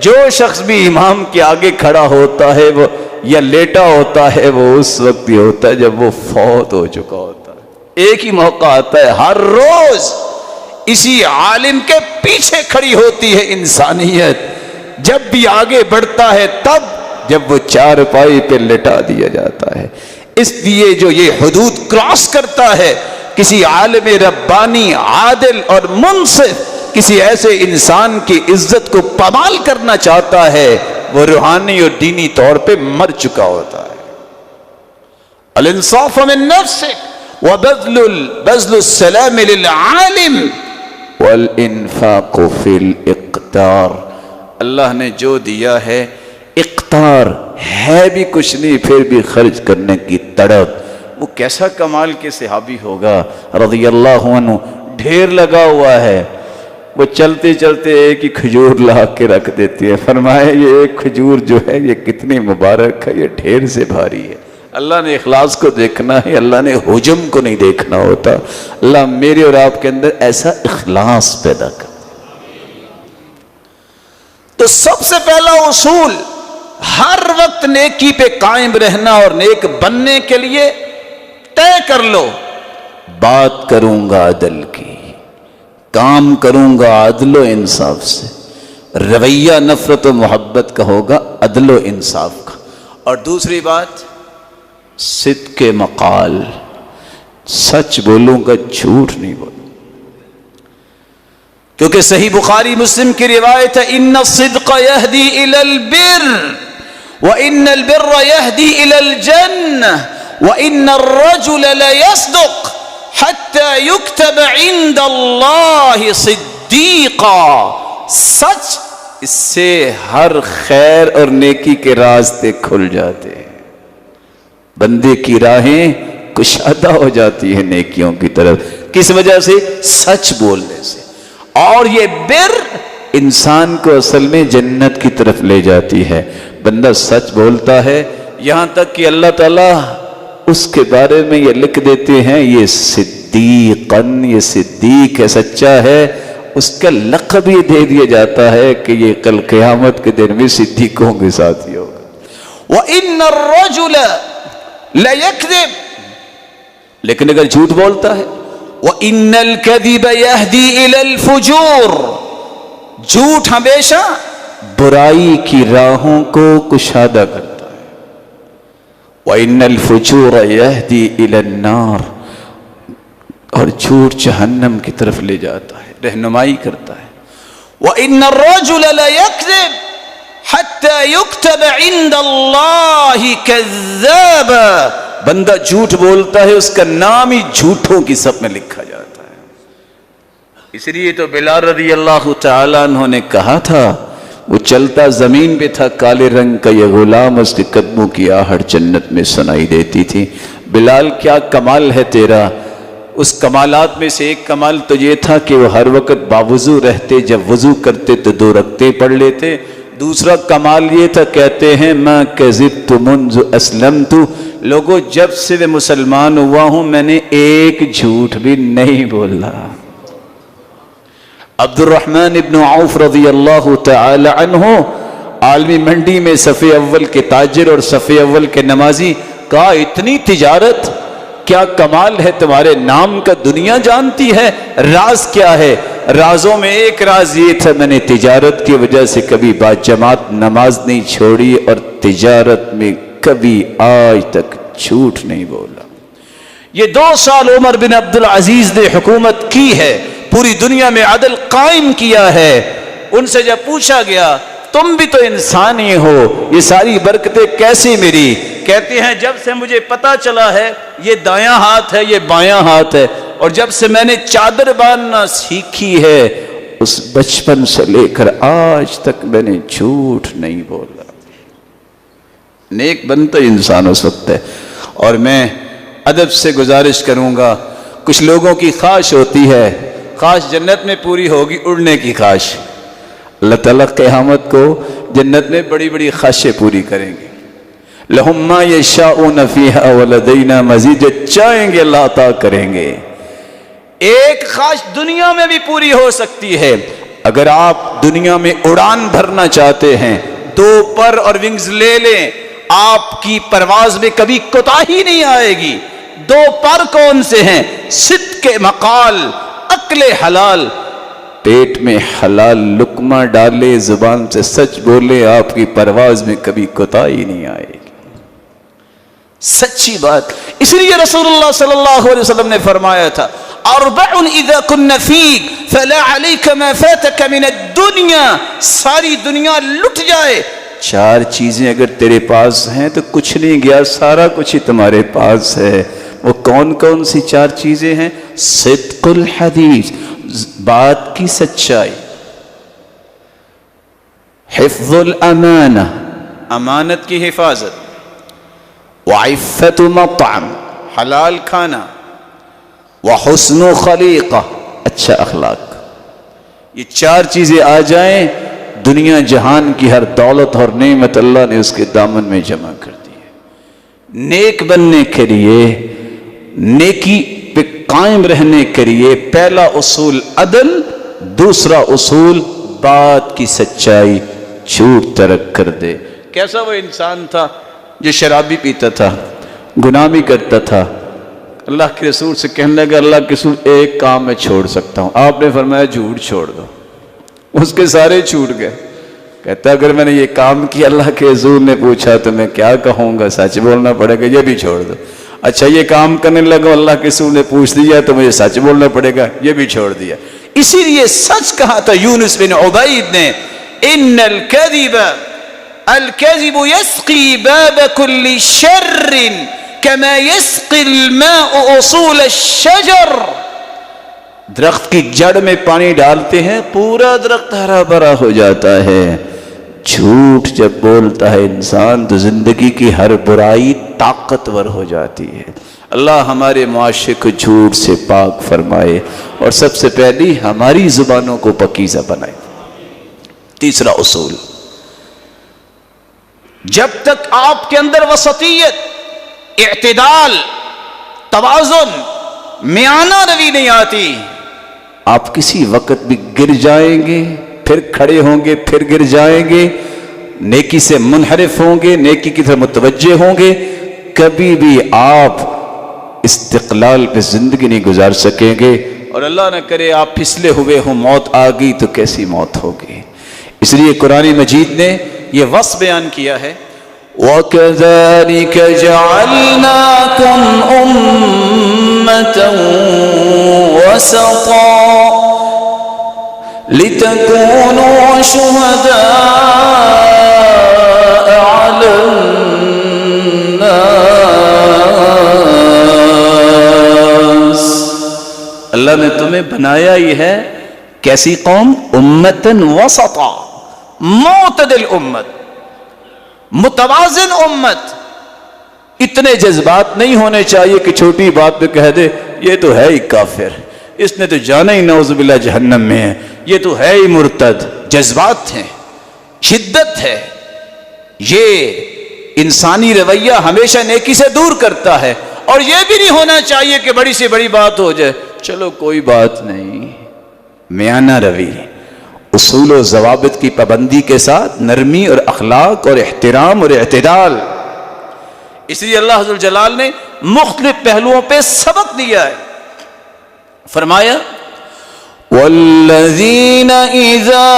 A: جو شخص بھی امام کے آگے کھڑا ہوتا ہے وہ یا لیٹا ہوتا ہے وہ اس وقت ہی ہوتا ہے جب وہ فوت ہو چکا ہوتا ہے۔ ایک ہی موقع آتا ہے ہر روز، اسی عالم کے پیچھے کھڑی ہوتی ہے انسانیت، جب بھی آگے بڑھتا ہے تب جب وہ چارپائی پہ لٹا دیا جاتا ہے۔ اس لیے جو یہ حدود کراس کرتا ہے، کسی عالم ربانی عادل اور منصف کسی ایسے انسان کی عزت کو پامال کرنا چاہتا ہے، وہ روحانی اور دینی طور پہ مر چکا ہوتا ہے۔ الانصاف من نفسک وبذل السلام للعالم والانفاق فی الاقتار، اللہ نے جو دیا ہے اقتار ہے بھی کچھ نہیں پھر بھی خرچ کرنے کی تڑپ۔ وہ کیسا کمال کے صحابی ہوگا رضی اللہ عنہ، ڈھیر لگا ہوا ہے، وہ چلتے چلتے ایک ہی کھجور لا کے رکھ دیتی ہے، فرمایا یہ ایک کھجور جو ہے یہ کتنی مبارک ہے، یہ ڈھیر سے بھاری ہے۔ اللہ نے اخلاص کو دیکھنا ہے، اللہ نے حجم کو نہیں دیکھنا ہوتا۔ اللہ میرے اور آپ کے اندر ایسا اخلاص پیدا کر۔ تو سب سے پہلا اصول، ہر وقت نیکی پہ قائم رہنا اور نیک بننے کے لیے طے کر لو بات کروں گا عدل کی، کام کروں گا عدل و انصاف سے، رویہ نفرت و محبت کا ہوگا عدل و انصاف کا۔ اور دوسری بات صدق مقال، سچ بولوں گا، جھوٹ نہیں بولوں، کیونکہ صحیح بخاری مسلم کی روایت ہے ان الصدق یہدی الی البر وان البر یہدی الی الجنہ وان الرجل لیصدق حتی یکتب عند اللہ صدیقا۔ سچ، اس سے ہر خیر اور نیکی کے راستے کھل جاتے ہیں، بندے کی راہیں کشادہ ہو جاتی ہیں نیکیوں کی طرف، کس وجہ سے؟ سچ بولنے سے۔ اور یہ بر انسان کو اصل میں جنت کی طرف لے جاتی ہے، بندہ سچ بولتا ہے، یہاں تک کہ اللہ تعالیٰ اس کے بارے میں یہ لکھ دیتے ہیں یہ صدیقن، یہ صدیق ہے، سچا ہے، اس کا لقب یہ دے دیا جاتا ہے کہ یہ کل قیامت کے دن بھی صدیقوں کے ساتھ ہی ہوگا۔ وَإِنَّ الرَّجُلَ لَيَكْذِبُ، لیکن اگر جھوٹ بولتا ہے، وَإِنَّ الْكَذِبَ يَهْدِي إِلَى الْفُجُورِ، جھوٹ ہمیشہ برائی کی راہوں کو کشادہ کرتا ہے، وَإِنَّ الْفُجُورَ يَهْدِي إِلَى النَّارِ، اور جھوٹ جہنم کی طرف لے جاتا ہے، رہنمائی کرتا ہے۔ وَإِنَّ الرَّجُلَ لَيَكْذِبُ حَتَّى يُكْتَبَ عِندَ اللَّهِ كَذَّابًا، بندہ جھوٹ بولتا ہے، اس کا نام ہی جھوٹوں کی سب میں لکھا جاتا ہے۔ اس لیے تو بلال رضی اللہ تعالیٰ عنہ نے کہا تھا، وہ چلتا زمین پہ تھا، کالے رنگ کا یہ غلام، اس کے قدموں کی آہٹ جنت میں سنائی دیتی تھی۔ بلال کیا کمال ہے تیرا؟ اس کمالات میں سے ایک کمال تو یہ تھا کہ وہ ہر وقت باوضو رہتے، جب وضو کرتے تو 2 رکعتیں پڑھ لیتے۔ دوسرا کمال یہ تھا، کہتے ہیں میں کذبت منذ اسلمت، لوگوں جب سے میں مسلمان ہوا ہوں میں نے ایک جھوٹ بھی نہیں بولا۔ عبد الرحمن ابن عوف رضی اللہ تعالی عنہ عالمی منڈی میں صف اول کے تاجر اور صف اول کے نمازی، کہا اتنی تجارت، کیا کمال ہے تمہارے نام کا، دنیا جانتی ہے، راز کیا ہے؟ رازوں میں ایک راز یہ تھا، میں نے تجارت کی وجہ سے کبھی باجماعت نماز نہیں چھوڑی اور تجارت میں کبھی آج تک جھوٹ نہیں بولا۔ یہ 2 سال عمر بن عبدالعزیز نے حکومت کی ہے، پوری دنیا میں عدل قائم کیا ہے۔ ان سے جب پوچھا گیا تم بھی تو انسان ہی ہو، یہ ساری برکتیں کیسی ملی؟ کہتے ہیں جب سے مجھے پتا چلا ہے یہ دایاں ہاتھ ہے، یہ بایاں ہاتھ ہے، اور جب سے میں نے چادر باندھنا سیکھی ہے، اس بچپن سے لے کر آج تک میں نے جھوٹ نہیں بولا۔ نیک بنتا انسان اس وقت ہے۔ اور میں ادب سے گزارش کروں گا، کچھ لوگوں کی خواہش ہوتی ہے، خواہش جنت میں پوری ہوگی، اڑنے کی خواہش۔ اللہ تعالیٰ قیامت کو جنت میں بڑی بڑی خواہشیں پوری کریں گے۔ لَهُمْ مَا يَشَاءُونَ فِيهَا وَلَدَيْنَا مَزِيدٌ، چاہیں گے اللہ عطا کریں گے۔ ایک خواہش دنیا میں بھی پوری ہو سکتی ہے، اگر آپ دنیا میں اڑان بھرنا چاہتے ہیں، 2 پر اور ونگز لے لیں، آپ کی پرواز میں کبھی کوتاہی نہیں آئے گی۔ 2 پر کون سے ہیں؟ صدق مقال، عقل حلال، پیٹ میں حلال لقمہ ڈالے، زبان سے سچ بولے، آپ کی پرواز میں کبھی کوتاہی نہیں آئے گی، سچی بات۔ اس لیے رسول اللہ صلی اللہ علیہ وسلم نے فرمایا تھا اربع اذا کن فیک فلا علیک ما فاتک من الدنیا، ساری دنیا لٹ جائے، 4 چیزیں اگر تیرے پاس ہیں تو کچھ نہیں گیا، سارا کچھ ہی تمہارے پاس ہے۔ وہ کون کون سی 4 چیزیں ہیں؟ صدق الحدیث، بات کی سچائی، حفظ الامانہ، امانت کی حفاظت، وعفت مطعم، حلال کھانا، وحسن خلیقہ، اچھا اخلاق۔ یہ 4 چیزیں آ جائیں، دنیا جہان کی ہر دولت اور نعمت اللہ نے اس کے دامن میں جمع کر دی ہے۔ نیک بننے کے لیے، نیکی پہ قائم رہنے کے لیے پہلا اصول عدل، دوسرا اصول بات کی سچائی، جھوٹ ترک کر دے۔ کیسا وہ انسان تھا جو شراب بھی پیتا تھا، گناہ بھی کرتا تھا، اللہ کے رسول سے کہنے لگا اللہ کے رسول ایک کام میں چھوڑ سکتا ہوں. آپ نے فرمایا جھوٹ چھوڑ دو. اس کے سارے چھوٹ گئے. کہتا اگر میں نے یہ کام کیا اللہ کے رسول نے پوچھا تو میں کیا کہوں گا, سچ بولنا پڑے گا, یہ بھی چھوڑ دو. اچھا یہ کام کرنے لگا اللہ کے رسول نے پوچھ دیا تو مجھے سچ بولنا پڑے گا, یہ بھی چھوڑ دیا. اسی لیے سچ کہا تھا یونس بن عبید نے, ان الكذب يسقي باب كل شر كما يسقي الماء اصول الشجر. درخت کی جڑ میں پانی ڈالتے ہیں پورا درخت ہرا بھرا ہو جاتا ہے. جھوٹ جب بولتا ہے انسان تو زندگی کی ہر برائی طاقتور ہو جاتی ہے. اللہ ہمارے معاشرے کو جھوٹ سے پاک فرمائے اور سب سے پہلی ہماری زبانوں کو پاکیزہ بنائے. تیسرا اصول, جب تک آپ کے اندر وسطیت, اعتدال, توازن, میانہ روی نہیں آتی, آپ کسی وقت بھی گر جائیں گے, پھر کھڑے ہوں گے, پھر گر جائیں گے, نیکی سے منحرف ہوں گے, نیکی کی طرف متوجہ ہوں گے, کبھی بھی آپ استقلال پہ زندگی نہیں گزار سکیں گے. اور اللہ نہ کرے آپ پھسلے ہوئے ہوں, موت آ گئی تو کیسی موت ہوگی. اس لیے قرآن مجید نے یہ وصف بیان کیا ہے, وَكَذَلِكَ جَعَلْنَاكُمْ أُمَّةً وَسَطًا لِتَكُونُوا شُهَدَاءَ عَلَى النَّاسِ. اللہ نے تمہیں بنایا ہی ہے کیسی قوم, امتن وسطا, معتدل امت, متوازن امت. اتنے جذبات نہیں ہونے چاہیے کہ چھوٹی بات پہ کہہ دے یہ تو ہے ہی کافر, اس نے تو جانا ہی نعوذ باللہ جہنم میں ہے, یہ تو ہے ہی مرتد. جذبات ہیں, شدت ہے, یہ انسانی رویہ ہمیشہ نیکی سے دور کرتا ہے. اور یہ بھی نہیں ہونا چاہیے کہ بڑی سے بڑی بات ہو جائے چلو کوئی بات نہیں. میانہ روی, اصول و ضوابط کی پابندی کے ساتھ نرمی اور اخلاق اور احترام اور اعتدال. اس لیے اللہ عز و جلال نے مختلف پہلوؤں پہ سبق دیا ہے. فرمایا والذین اذا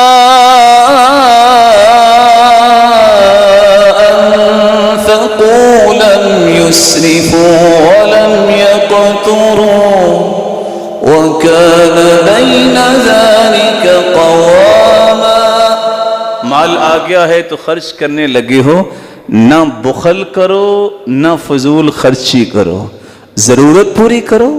A: انفقوا لم يسرفوا ولم يقتروا وَكَانَ بَيْنَ ذَلِكَ قَوَامًا. مال آ گیا ہے تو خرچ کرنے لگے ہو, نہ بخل کرو نہ فضول خرچی کرو. ضرورت پوری کرو,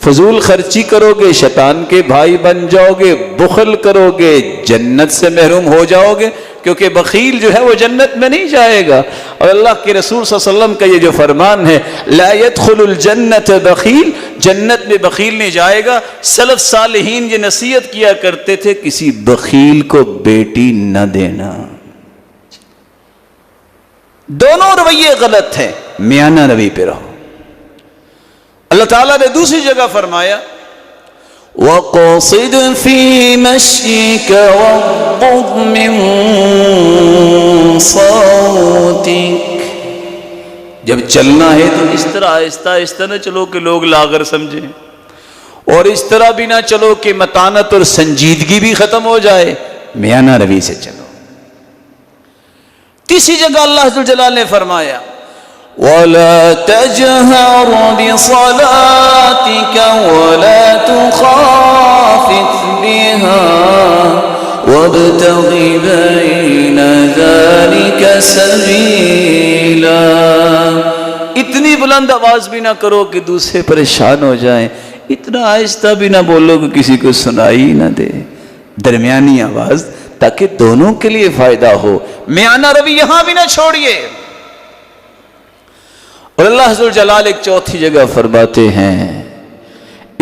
A: فضول خرچی کرو گے شیطان کے بھائی بن جاؤ گے, بخل کرو گے جنت سے محروم ہو جاؤ گے, کیونکہ بخیل جو ہے وہ جنت میں نہیں جائے گا. اور اللہ کے رسول صلی اللہ علیہ وسلم کا یہ جو فرمان ہے لا يدخل الجنت بخیل, جنت میں بخیل نہیں جائے گا. سلف صالحین یہ نصیحت کیا کرتے تھے کسی بخیل کو بیٹی نہ دینا. دونوں رویے غلط ہیں, میانہ روی پہ رہو. اللہ تعالیٰ نے دوسری جگہ فرمایا وَقَصِدْ فِي مَشْيِكَ وَاغْضُضْ مِنْ صَوْتِكَ. جب چلنا ہے تو اس طرح آہستہ آہستہ نہ چلو کہ لوگ لاغر سمجھیں, اور اس طرح بھی نہ چلو کہ متانت اور سنجیدگی بھی ختم ہو جائے. میانہ روی سے چلو. تیسری جگہ اللہ عز و جلال نے فرمایا وَلَا تَجْهَرْ بِصَلَاتِكَ وَلَا تُخَافِتْ بِهَا وَابْتَغِ بَيْنَ ذَلِكَ سَبِيلًا. اتنی بلند آواز بھی نہ کرو کہ دوسرے پریشان ہو جائیں, اتنا آہستہ بھی نہ بولو کہ کسی کو سنائی نہ دے. درمیانی آواز تاکہ دونوں کے لیے فائدہ ہو. میانہ روی یہاں بھی نہ چھوڑیے. اور اللہ عز و جلال ایک چوتھی جگہ فرماتے ہیں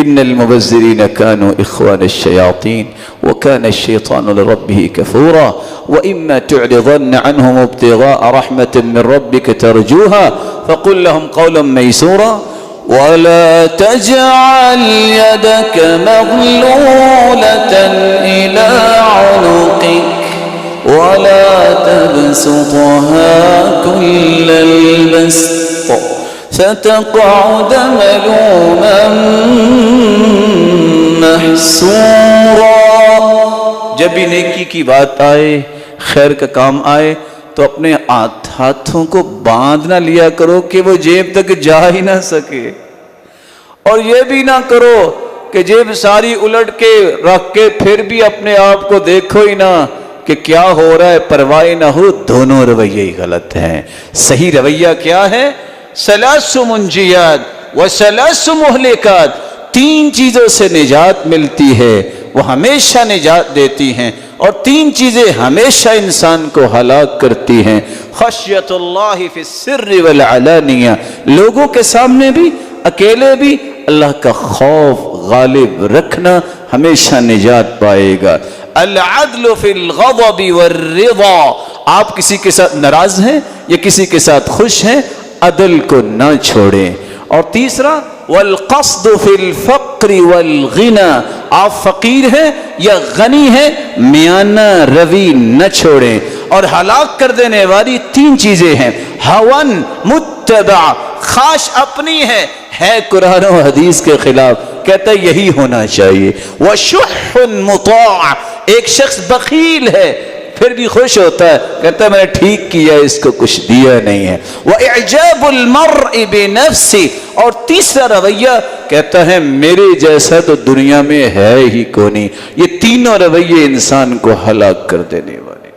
A: ان المبذرین كانوا اخوان الشیاطین وكان الشیطان لربه کفورا واما تعرضن عنهم ابتغاء رحمة من ربك ترجوها فقل لهم قولا ميسورا ولا تجعل يدك مغلولة إلى عنقك ولا تبسطها كل البسط فتقعد ملوما محسورا۔ جب بھی نیکی کی بات آئے، خیر کا کام آئے، تو اپنے ہاتھوں کو باندھ نہ لیا کرو کہ وہ جیب تک جا ہی نہ سکے، اور یہ بھی نہ کرو کہ جیب ساری الٹ کے رکھ کے پھر بھی اپنے آپ کو دیکھو ہی نہ کہ کیا ہو رہا ہے، پرواہ نہ ہو۔ دونوں رویے ہی غلط ہیں۔ صحیح رویہ کیا ہے؟ ثلاث منجیات و ثلاث مہلکات، تین چیزوں سے نجات ملتی ہے، وہ ہمیشہ نجات دیتی ہیں، اور تین چیزیں ہمیشہ انسان کو ہلاک کرتی ہیں۔ خشیت اللہ فی السر والعلانیہ، لوگوں کے سامنے بھی اکیلے بھی اللہ کا خوف غالب رکھنا ہمیشہ نجات پائے گا۔ العدل فی الغضب والرضا، آپ کسی کے ساتھ ناراض ہیں یا کسی کے ساتھ خوش ہیں، عدل کو نہ چھوڑیں۔ اور تیسرا والقصد فی الفقر والغنى، آپ فقیر ہیں یا غنی ہیں، میانہ روی نہ چھوڑیں۔ اور ہلاک کر دینے والی تین چیزیں ہیں، ہون متبع، خواہش اپنی ہے قرآن و حدیث کے خلاف، کہتا ہے یہی ہونا چاہیے۔ وشح مطاع، ایک شخص بخیل ہے پھر بھی خوش ہوتا ہے، کہتا ہے میں نے ٹھیک کیا، اس کو کچھ دیا نہیں ہے۔ وَإِعْجَابُ الْمَرْءِ بِنَفْسِ، اور تیسرا رویہ کہتا ہے میرے جیسا تو دنیا میں ہے ہی کوئی نہیں۔ یہ تینوں رویے انسان کو ہلاک کر دینے والے۔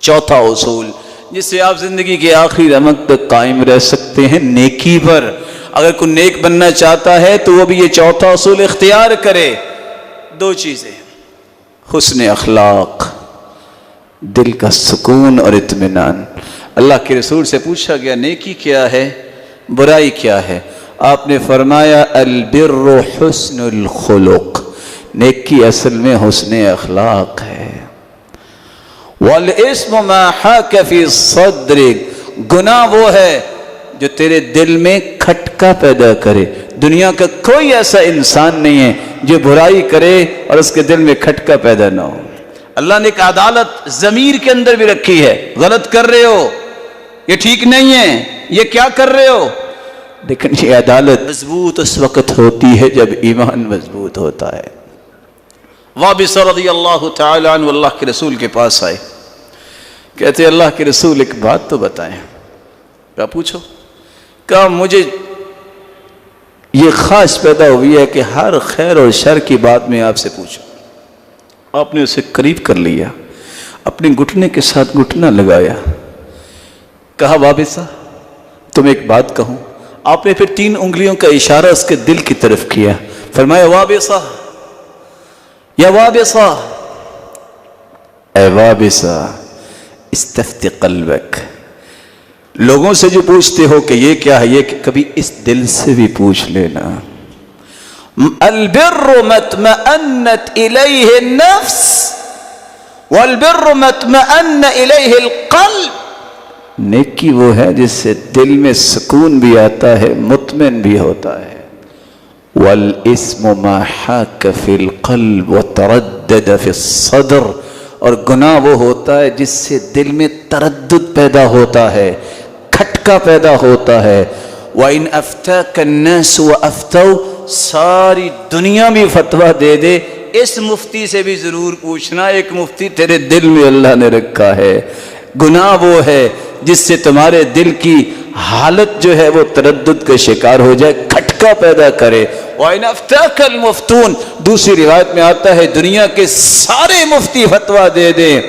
A: چوتھا اصول جس سے آپ زندگی کے آخری رمق تک قائم رہ سکتے ہیں، نیکی پر۔ اگر کوئی نیک بننا چاہتا ہے تو وہ بھی یہ چوتھا اصول اختیار کرے۔ دو چیزیں، حسن اخلاق، دل کا سکون اور اطمینان۔ اللہ کے رسول سے پوچھا گیا نیکی کیا ہے، برائی کیا ہے؟ آپ نے فرمایا البر حسن الخلق، نیکی اصل میں حسن اخلاق ہے۔ والاسم ما حاک فی صدرک، گناہ وہ ہے جو تیرے دل میں کھٹکا پیدا کرے۔ دنیا کا کوئی ایسا انسان نہیں ہے جو برائی کرے اور اس کے دل میں کھٹکا پیدا نہ ہو۔ اللہ نے ایک عدالت ضمیر کے اندر بھی رکھی ہے، غلط کر رہے ہو، یہ ٹھیک نہیں ہے، یہ کیا کر رہے ہو، لیکن یہ عدالت مضبوط اس وقت ہوتی ہے جب ایمان مضبوط ہوتا ہے۔ وابصہ رضی اللہ تعالی عنہ اللہ کے رسول کے پاس آئے، کہتے اللہ کے رسول ایک بات تو بتائیں۔ کہا پوچھو۔ کہا مجھے یہ خواہش پیدا ہوئی ہے کہ ہر خیر اور شر کی بات میں آپ سے پوچھوں۔ آپ نے اسے قریب کر لیا، اپنے گھٹنے کے ساتھ گھٹنا لگایا، کہا وابصہ تم ایک بات کہوں۔ آپ نے پھر 3 انگلیوں کا اشارہ اس کے دل کی طرف کیا، فرمایا وابصہ یا وابصہ، اے وابصہ استفت قلبک، لوگوں سے جو پوچھتے ہو کہ یہ کیا ہے، یہ کبھی اس دل سے بھی پوچھ لینا۔ البر مطمئنت الیہ النفس والبر مطمئن الیہ القلب، نیکی وہ ہے جس سے دل میں سکون بھی آتا ہے، مطمئن بھی ہوتا ہے۔ والاسم ما حاک فی القلب وتردد فی الصدر، اور گناہ وہ ہوتا ہے جس سے دل میں تردد پیدا ہوتا ہے، کھٹکا پیدا ہوتا ہے۔ وَإِنْ أَفْتَاكَ النَّاسُ وَأَفْتَوْا، ساری دنیا بھی فتویٰ دے دے، اس مفتی سے بھی ضرور پوچھنا، ایک مفتی تیرے دل میں اللہ نے رکھا ہے۔ گناہ وہ ہے جس سے تمہارے دل کی حالت جو ہے وہ تردد کا شکار ہو جائے، کھٹکا پیدا کرے۔ وَإِنْ أَفْتَاكَ الْمُفْتُونَ، دوسری روایت میں آتا ہے دنیا کے سارے مفتی فتویٰ دے دیں،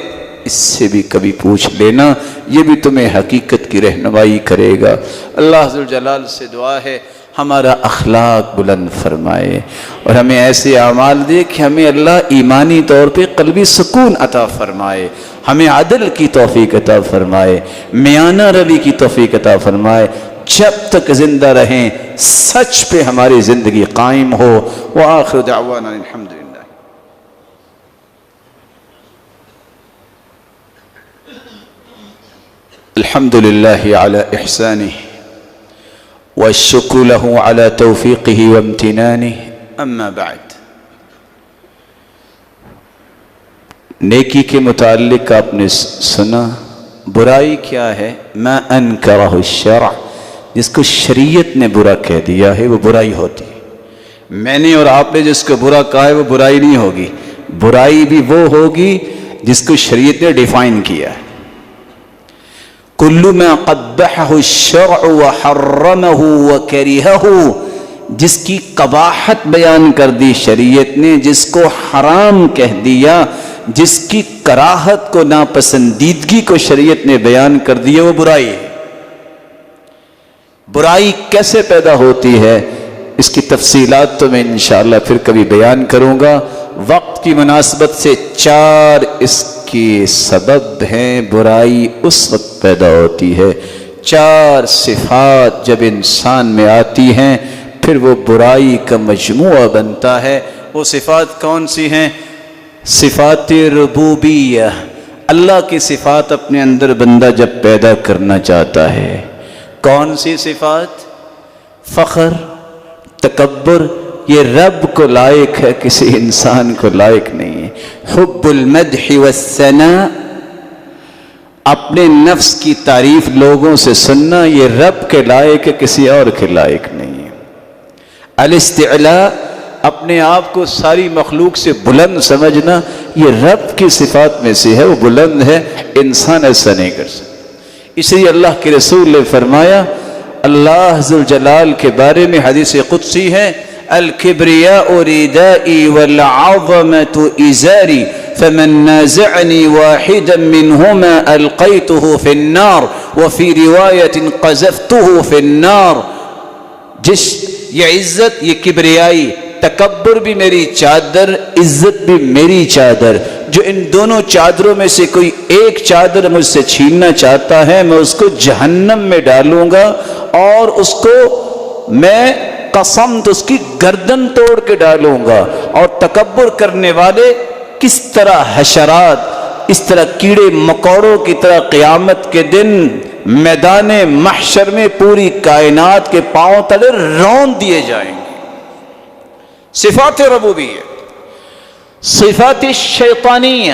A: اس سے بھی کبھی پوچھ لینا، یہ بھی تمہیں حقیقت کی رہنمائی کرے گا۔ اللہ ذوالجلال سے دعا ہے ہمارا اخلاق بلند فرمائے اور ہمیں ایسے اعمال دے کہ ہمیں اللہ ایمانی طور پہ قلبی سکون عطا فرمائے، ہمیں عدل کی توفیق عطا فرمائے، میانہ روی کی توفیق عطا فرمائے، جب تک زندہ رہیں سچ پہ ہماری زندگی قائم ہو۔ وآخر دعوانا الحمدللہ۔ الحمد لله على إحسانه والشكر له على توفيقه وامتنانه، أما بعد، نیکی کے متعلق آپ نے سنا، برائی کیا ہے؟ ما انکرہ الشرع، جس کو شریعت نے برا کہہ دیا ہے وہ برائی ہوتی ہے. میں نے اور آپ نے جس کو برا کہا ہے وہ برائی نہیں ہوگی. برائی بھی وہ ہوگی جس کو شریعت نے ڈیفائن کیا ہے. کل ما قبحہ الشرع وحرمہ وکرہہ، جس کی قباحت بیان کر دی شریعت نے، جس کو حرام کہہ دیا، جس کی کراہت کو ناپسندیدگی کو شریعت نے بیان کر دیا، وہ برائی ہے. برائی کیسے پیدا ہوتی ہے اس کی تفصیلات تو میں انشاءاللہ پھر کبھی بیان کروں گا. وقت کی مناسبت سے 4 اس کے سبب ہیں برائی اس وقت پیدا ہوتی ہے. 4 صفات جب انسان میں آتی ہیں پھر وہ برائی کا مجموعہ بنتا ہے. وہ صفات کون سی ہیں؟ صفات ربوبیہ. اللہ کی صفات اپنے اندر بندہ جب پیدا کرنا چاہتا ہے. کون سی صفات؟ فخر، تکبر، یہ رب کو لائق ہے، کسی انسان کو لائق نہیں ہے. حب المدح والثناء، اپنے نفس کی تعریف لوگوں سے سننا، یہ رب کے لائق ہے، کسی اور کے لائق نہیں ہے. الاستعلاء، اپنے آپ کو ساری مخلوق سے بلند سمجھنا، یہ رب کی صفات میں سے ہے، وہ بلند ہے، انسان ایسا نہیں کر سکتا. اس لیے اللہ کے رسول نے فرمایا، اللہ ذوالجلال کے بارے میں حدیث قدسی ہے، الکبریاء ردائی والعظمت ازاری فمن نازعنی واحدا منہما القیتہ فی النار وفی روایت قذفتہ فی النار. یہ عزت، یہ کبریائی، تکبر بھی میری چادر، عزت بھی میری چادر. جو ان دونوں چادروں میں سے کوئی ایک چادر مجھ سے چھیننا چاہتا ہے، میں اس کو جہنم میں ڈالوں گا اور اس کو میں قسم تو اس کی گردن توڑ کے ڈالوں گا. اور تکبر کرنے والے کس طرح حشرات، اس طرح کیڑے مکوڑوں کی طرح قیامت کے دن میدان محشر میں پوری کائنات کے پاؤں تلے رون دیے جائیں گے. صفات ربوبیہ. صفات شیطانیہ،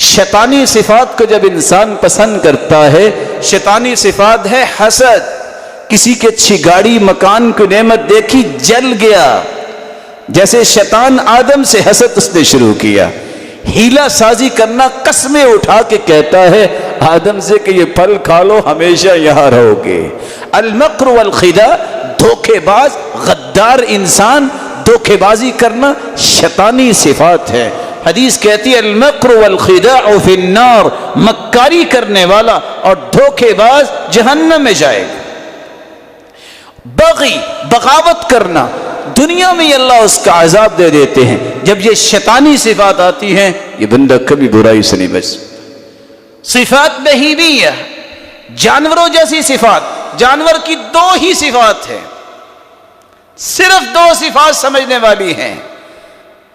A: شیطانی صفات کو جب انسان پسند کرتا ہے، شیطانی صفات ہے حسد. کسی کی اچھی گاڑی مکان کی نعمت دیکھی جل گیا، جیسے شیطان آدم سے حسد اس نے شروع کیا. ہیلا سازی کرنا، قسمیں اٹھا کے کہتا ہے آدم سے کہ یہ پھل کھا لو ہمیشہ یہاں رہو گے. المکر والخداع، دھوکے باز غدار انسان، دھوکے بازی کرنا شیطانی صفات ہے. حدیث کہتی ہے المکر والخداع فی النار، مکاری کرنے والا اور دھوکے باز جہنم میں جائے گا. بغی، بغاوت کرنا، دنیا میں اللہ اس کا عذاب دے دیتے ہیں. جب یہ شیطانی صفات آتی ہیں یہ بندہ کبھی برائی سے نہیں بچ. صفات بہیمیہ، جانوروں جیسی صفات. جانور کی 2 ہی صفات ہیں، صرف 2 صفات سمجھنے والی ہیں.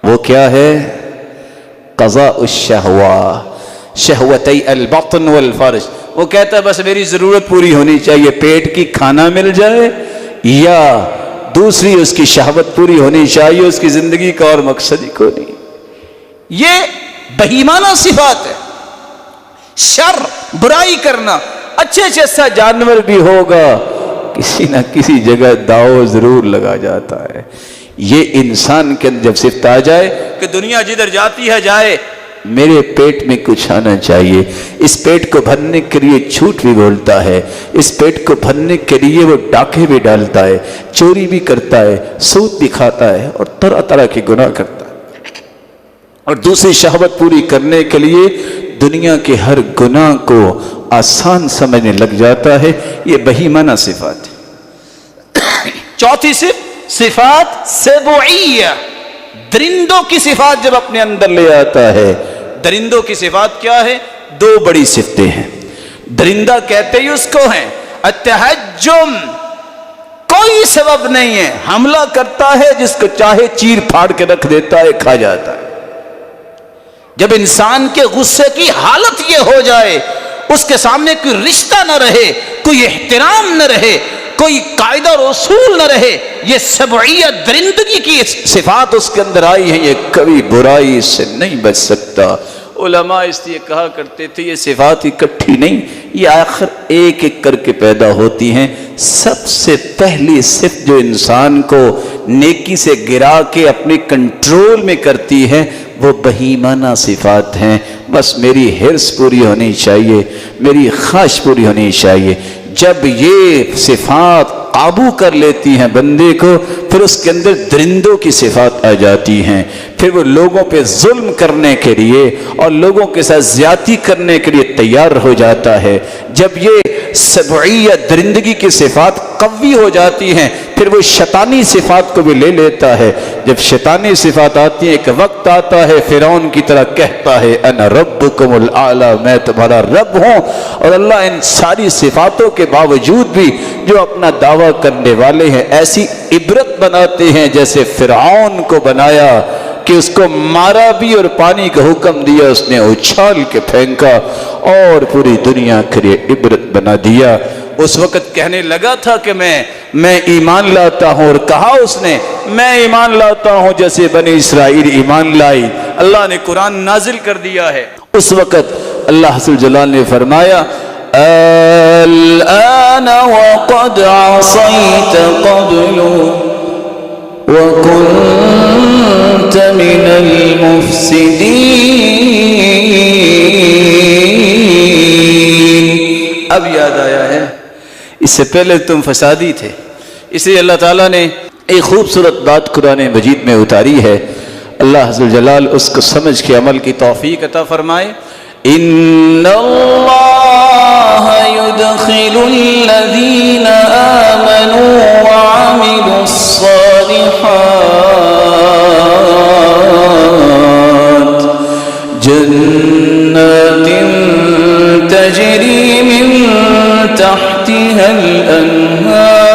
A: وہ کیا ہے؟ قضاء الشہوہ، شہوتی البطن والفرج. وہ کہتا ہے بس میری ضرورت پوری ہونی چاہیے، پیٹ کی کھانا مل جائے یا دوسری اس کی شہوت پوری ہونی چاہیے، اس کی زندگی کا اور مقصد ہی کوئی نہیں. یہ بہیمانہ صفات ہے. شر، برائی کرنا. اچھے سا جانور بھی ہوگا کسی نہ کسی جگہ داؤ ضرور لگا جاتا ہے. یہ انسان کے اندر جب صفت آ جائے کہ دنیا جدھر جاتی ہے جائے، میرے پیٹ میں کچھ آنا چاہیے، اس پیٹ کو بھرنے کے لیے جھوٹ بھی بولتا ہے، اس پیٹ کو بھرنے کے لیے وہ ڈاکے بھی ڈالتا ہے، چوری بھی کرتا ہے، سود بھی کھاتا ہے اور طرح طرح کے گناہ کرتا ہے. اور دوسری شہوت پوری کرنے کے لیے دنیا کے ہر گناہ کو آسان سمجھنے لگ جاتا ہے. یہ بہیمانہ صفات ہے. چوتھی صفات سبعیہ، درندوں کی صفات جب اپنے اندر لے آتا ہے. درندوں کی صفات کیا ہے؟ 2 بڑی صفتیں ہیں. درندہ کہتے ہی اس کو ہیں. التہجم، کوئی سبب نہیں ہے، حملہ کرتا ہے، جس کو چاہے چیر پھاڑ کے رکھ دیتا ہے، کھا جاتا ہے. جب انسان کے غصے کی حالت یہ ہو جائے، اس کے سامنے کوئی رشتہ نہ رہے، کوئی احترام نہ رہے، کوئی قاعدہ اور اصول نہ رہے، یہ سبعیہ درندگی کی صفات اس کے اندر آئی ہیں، یہ کبھی برائی سے نہیں بچ سکتا. علماء اس لیے کہا کرتے تھے یہ صفات اکٹھی نہیں، یہ آخر ایک ایک کر کے پیدا ہوتی ہیں۔ سب سے پہلی صفت جو انسان کو نیکی سے گرا کے اپنے کنٹرول میں کرتی ہے وہ بہیمانہ صفات ہیں۔ بس میری حرص پوری ہونی چاہیے، میری خواہش پوری ہونی چاہیے۔ جب یہ صفات قابو کر لیتی ہیں بندے کو، پھر اس کے اندر درندوں کی صفات آ جاتی ہیں، پھر وہ لوگوں پہ ظلم کرنے کے لیے اور لوگوں کے ساتھ زیادتی کرنے کے لیے تیار ہو جاتا ہے۔ جب یہ سبعیہ درندگی کی صفات قوی ہو جاتی ہیں، پھر وہ شیطانی صفات کو بھی لے لیتا ہے۔ جب شیطانی صفات آتی ہیں، ایک وقت آتا ہے فرعون کی طرح کہتا ہے انا ربکم الاعلی، میں تمہارا رب ہوں۔ اور اللہ ان ساری صفاتوں کے باوجود بھی جو اپنا دعویٰ کرنے والے ہیں ایسی عبرت بناتے ہیں جیسے فرعون کو بنایا کہ اس کو مارا بھی اور پانی کا حکم دیا، اس نے اچھال کے پھینکا اور پوری دنیا کے لیے عبرت بنا دیا۔ اس وقت کہنے لگا تھا کہ میں ایمان لاتا ہوں، اور کہا اس نے میں ایمان لاتا ہوں جیسے بنی اسرائیل ایمان لائی۔ اللہ نے قرآن نازل کر دیا ہے۔ اس وقت اللہ ذو الجلال نے فرمایا الآن وقد عصيت قبل وكنت من المفسدين۔ اب یاد آیا ہے، اس سے پہلے تم فسادی تھے، اس لیے اللہ تعالیٰ نے ایک خوبصورت بات قرآن مجید میں اتاری ہے۔ اللہ ذو الجلال اس کو سمجھ کے عمل کی توفیق عطا فرمائے۔ ان اللہ يدخل الذین آمنوا وعملوا الصالحات جنات تجری من تحتها الانہار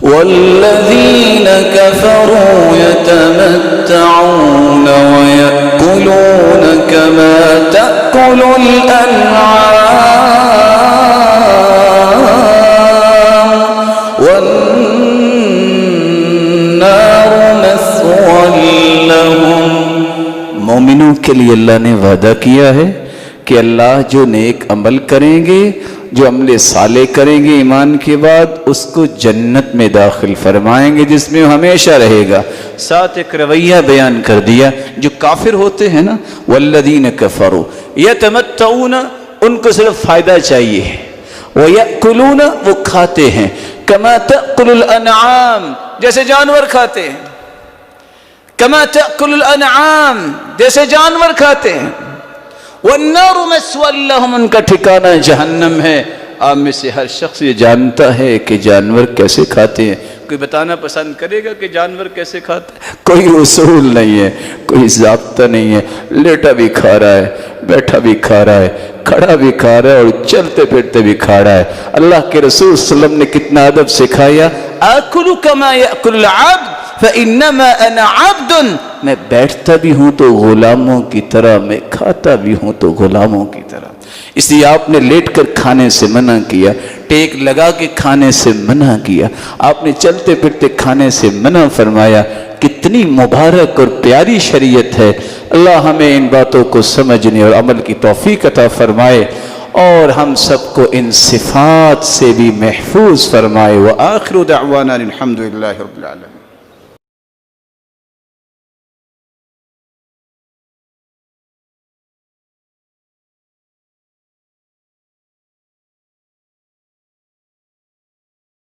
A: والذین کفروا يتمتعون ويأكلون كما تأكل الأنعام والنار مثوى لهم۔ مومنوں کے لیے اللہ نے وعدہ کیا ہے کہ اللہ جو نیک عمل کریں گے، جو عمل صالح کریں گے ایمان کے بعد، اس کو جنت میں داخل فرمائیں گے جس میں ہمیشہ رہے گا۔ ساتھ ایک رویہ بیان کر دیا، جو کافر ہوتے ہیں نا، والذین کفروا یتمتعون، ان کو صرف فائدہ چاہیے، ویأکلون، وہ کھاتے ہیں، کما تأکل الانعام، جیسے جانور کھاتے ہیں، کما تأکل الانعام، جیسے جانور کھاتے ہیں، والنار مثوى لهم، ان کا ٹھکانہ جہنم ہے۔ آپ میں سے ہر شخص یہ جانتا ہے کہ جانور کیسے کھاتے ہیں۔ کوئی بتانا پسند کرے گا کہ جانور کیسے کھاتے ہیں؟ کوئی اصول نہیں ہے، کوئی ضابطہ نہیں ہے۔ لیٹا بھی کھا رہا ہے، بیٹھا بھی کھا رہا ہے، کھڑا بھی کھا رہا ہے اور چلتے پھرتے بھی کھا رہا ہے۔ اللہ کے رسول صلی اللہ علیہ وسلم نے کتنا ادب سکھایا، آکل کما یأکل العبد فإنما أنا عبد، میں بیٹھتا بھی ہوں تو غلاموں کی طرح، میں کھاتا بھی ہوں تو غلاموں کی طرح۔ اس لیے آپ نے لیٹ کر کھانے سے منع کیا، ٹیک لگا کے کھانے سے منع کیا، آپ نے چلتے پھرتے کھانے سے منع فرمایا۔ کتنی مبارک اور پیاری شریعت ہے۔ اللہ ہمیں ان باتوں کو سمجھنے اور عمل کی توفیق عطا فرمائے، اور ہم سب کو ان صفات سے بھی محفوظ فرمائے۔ وآخر دعوانا الحمدللہ رب العالمین۔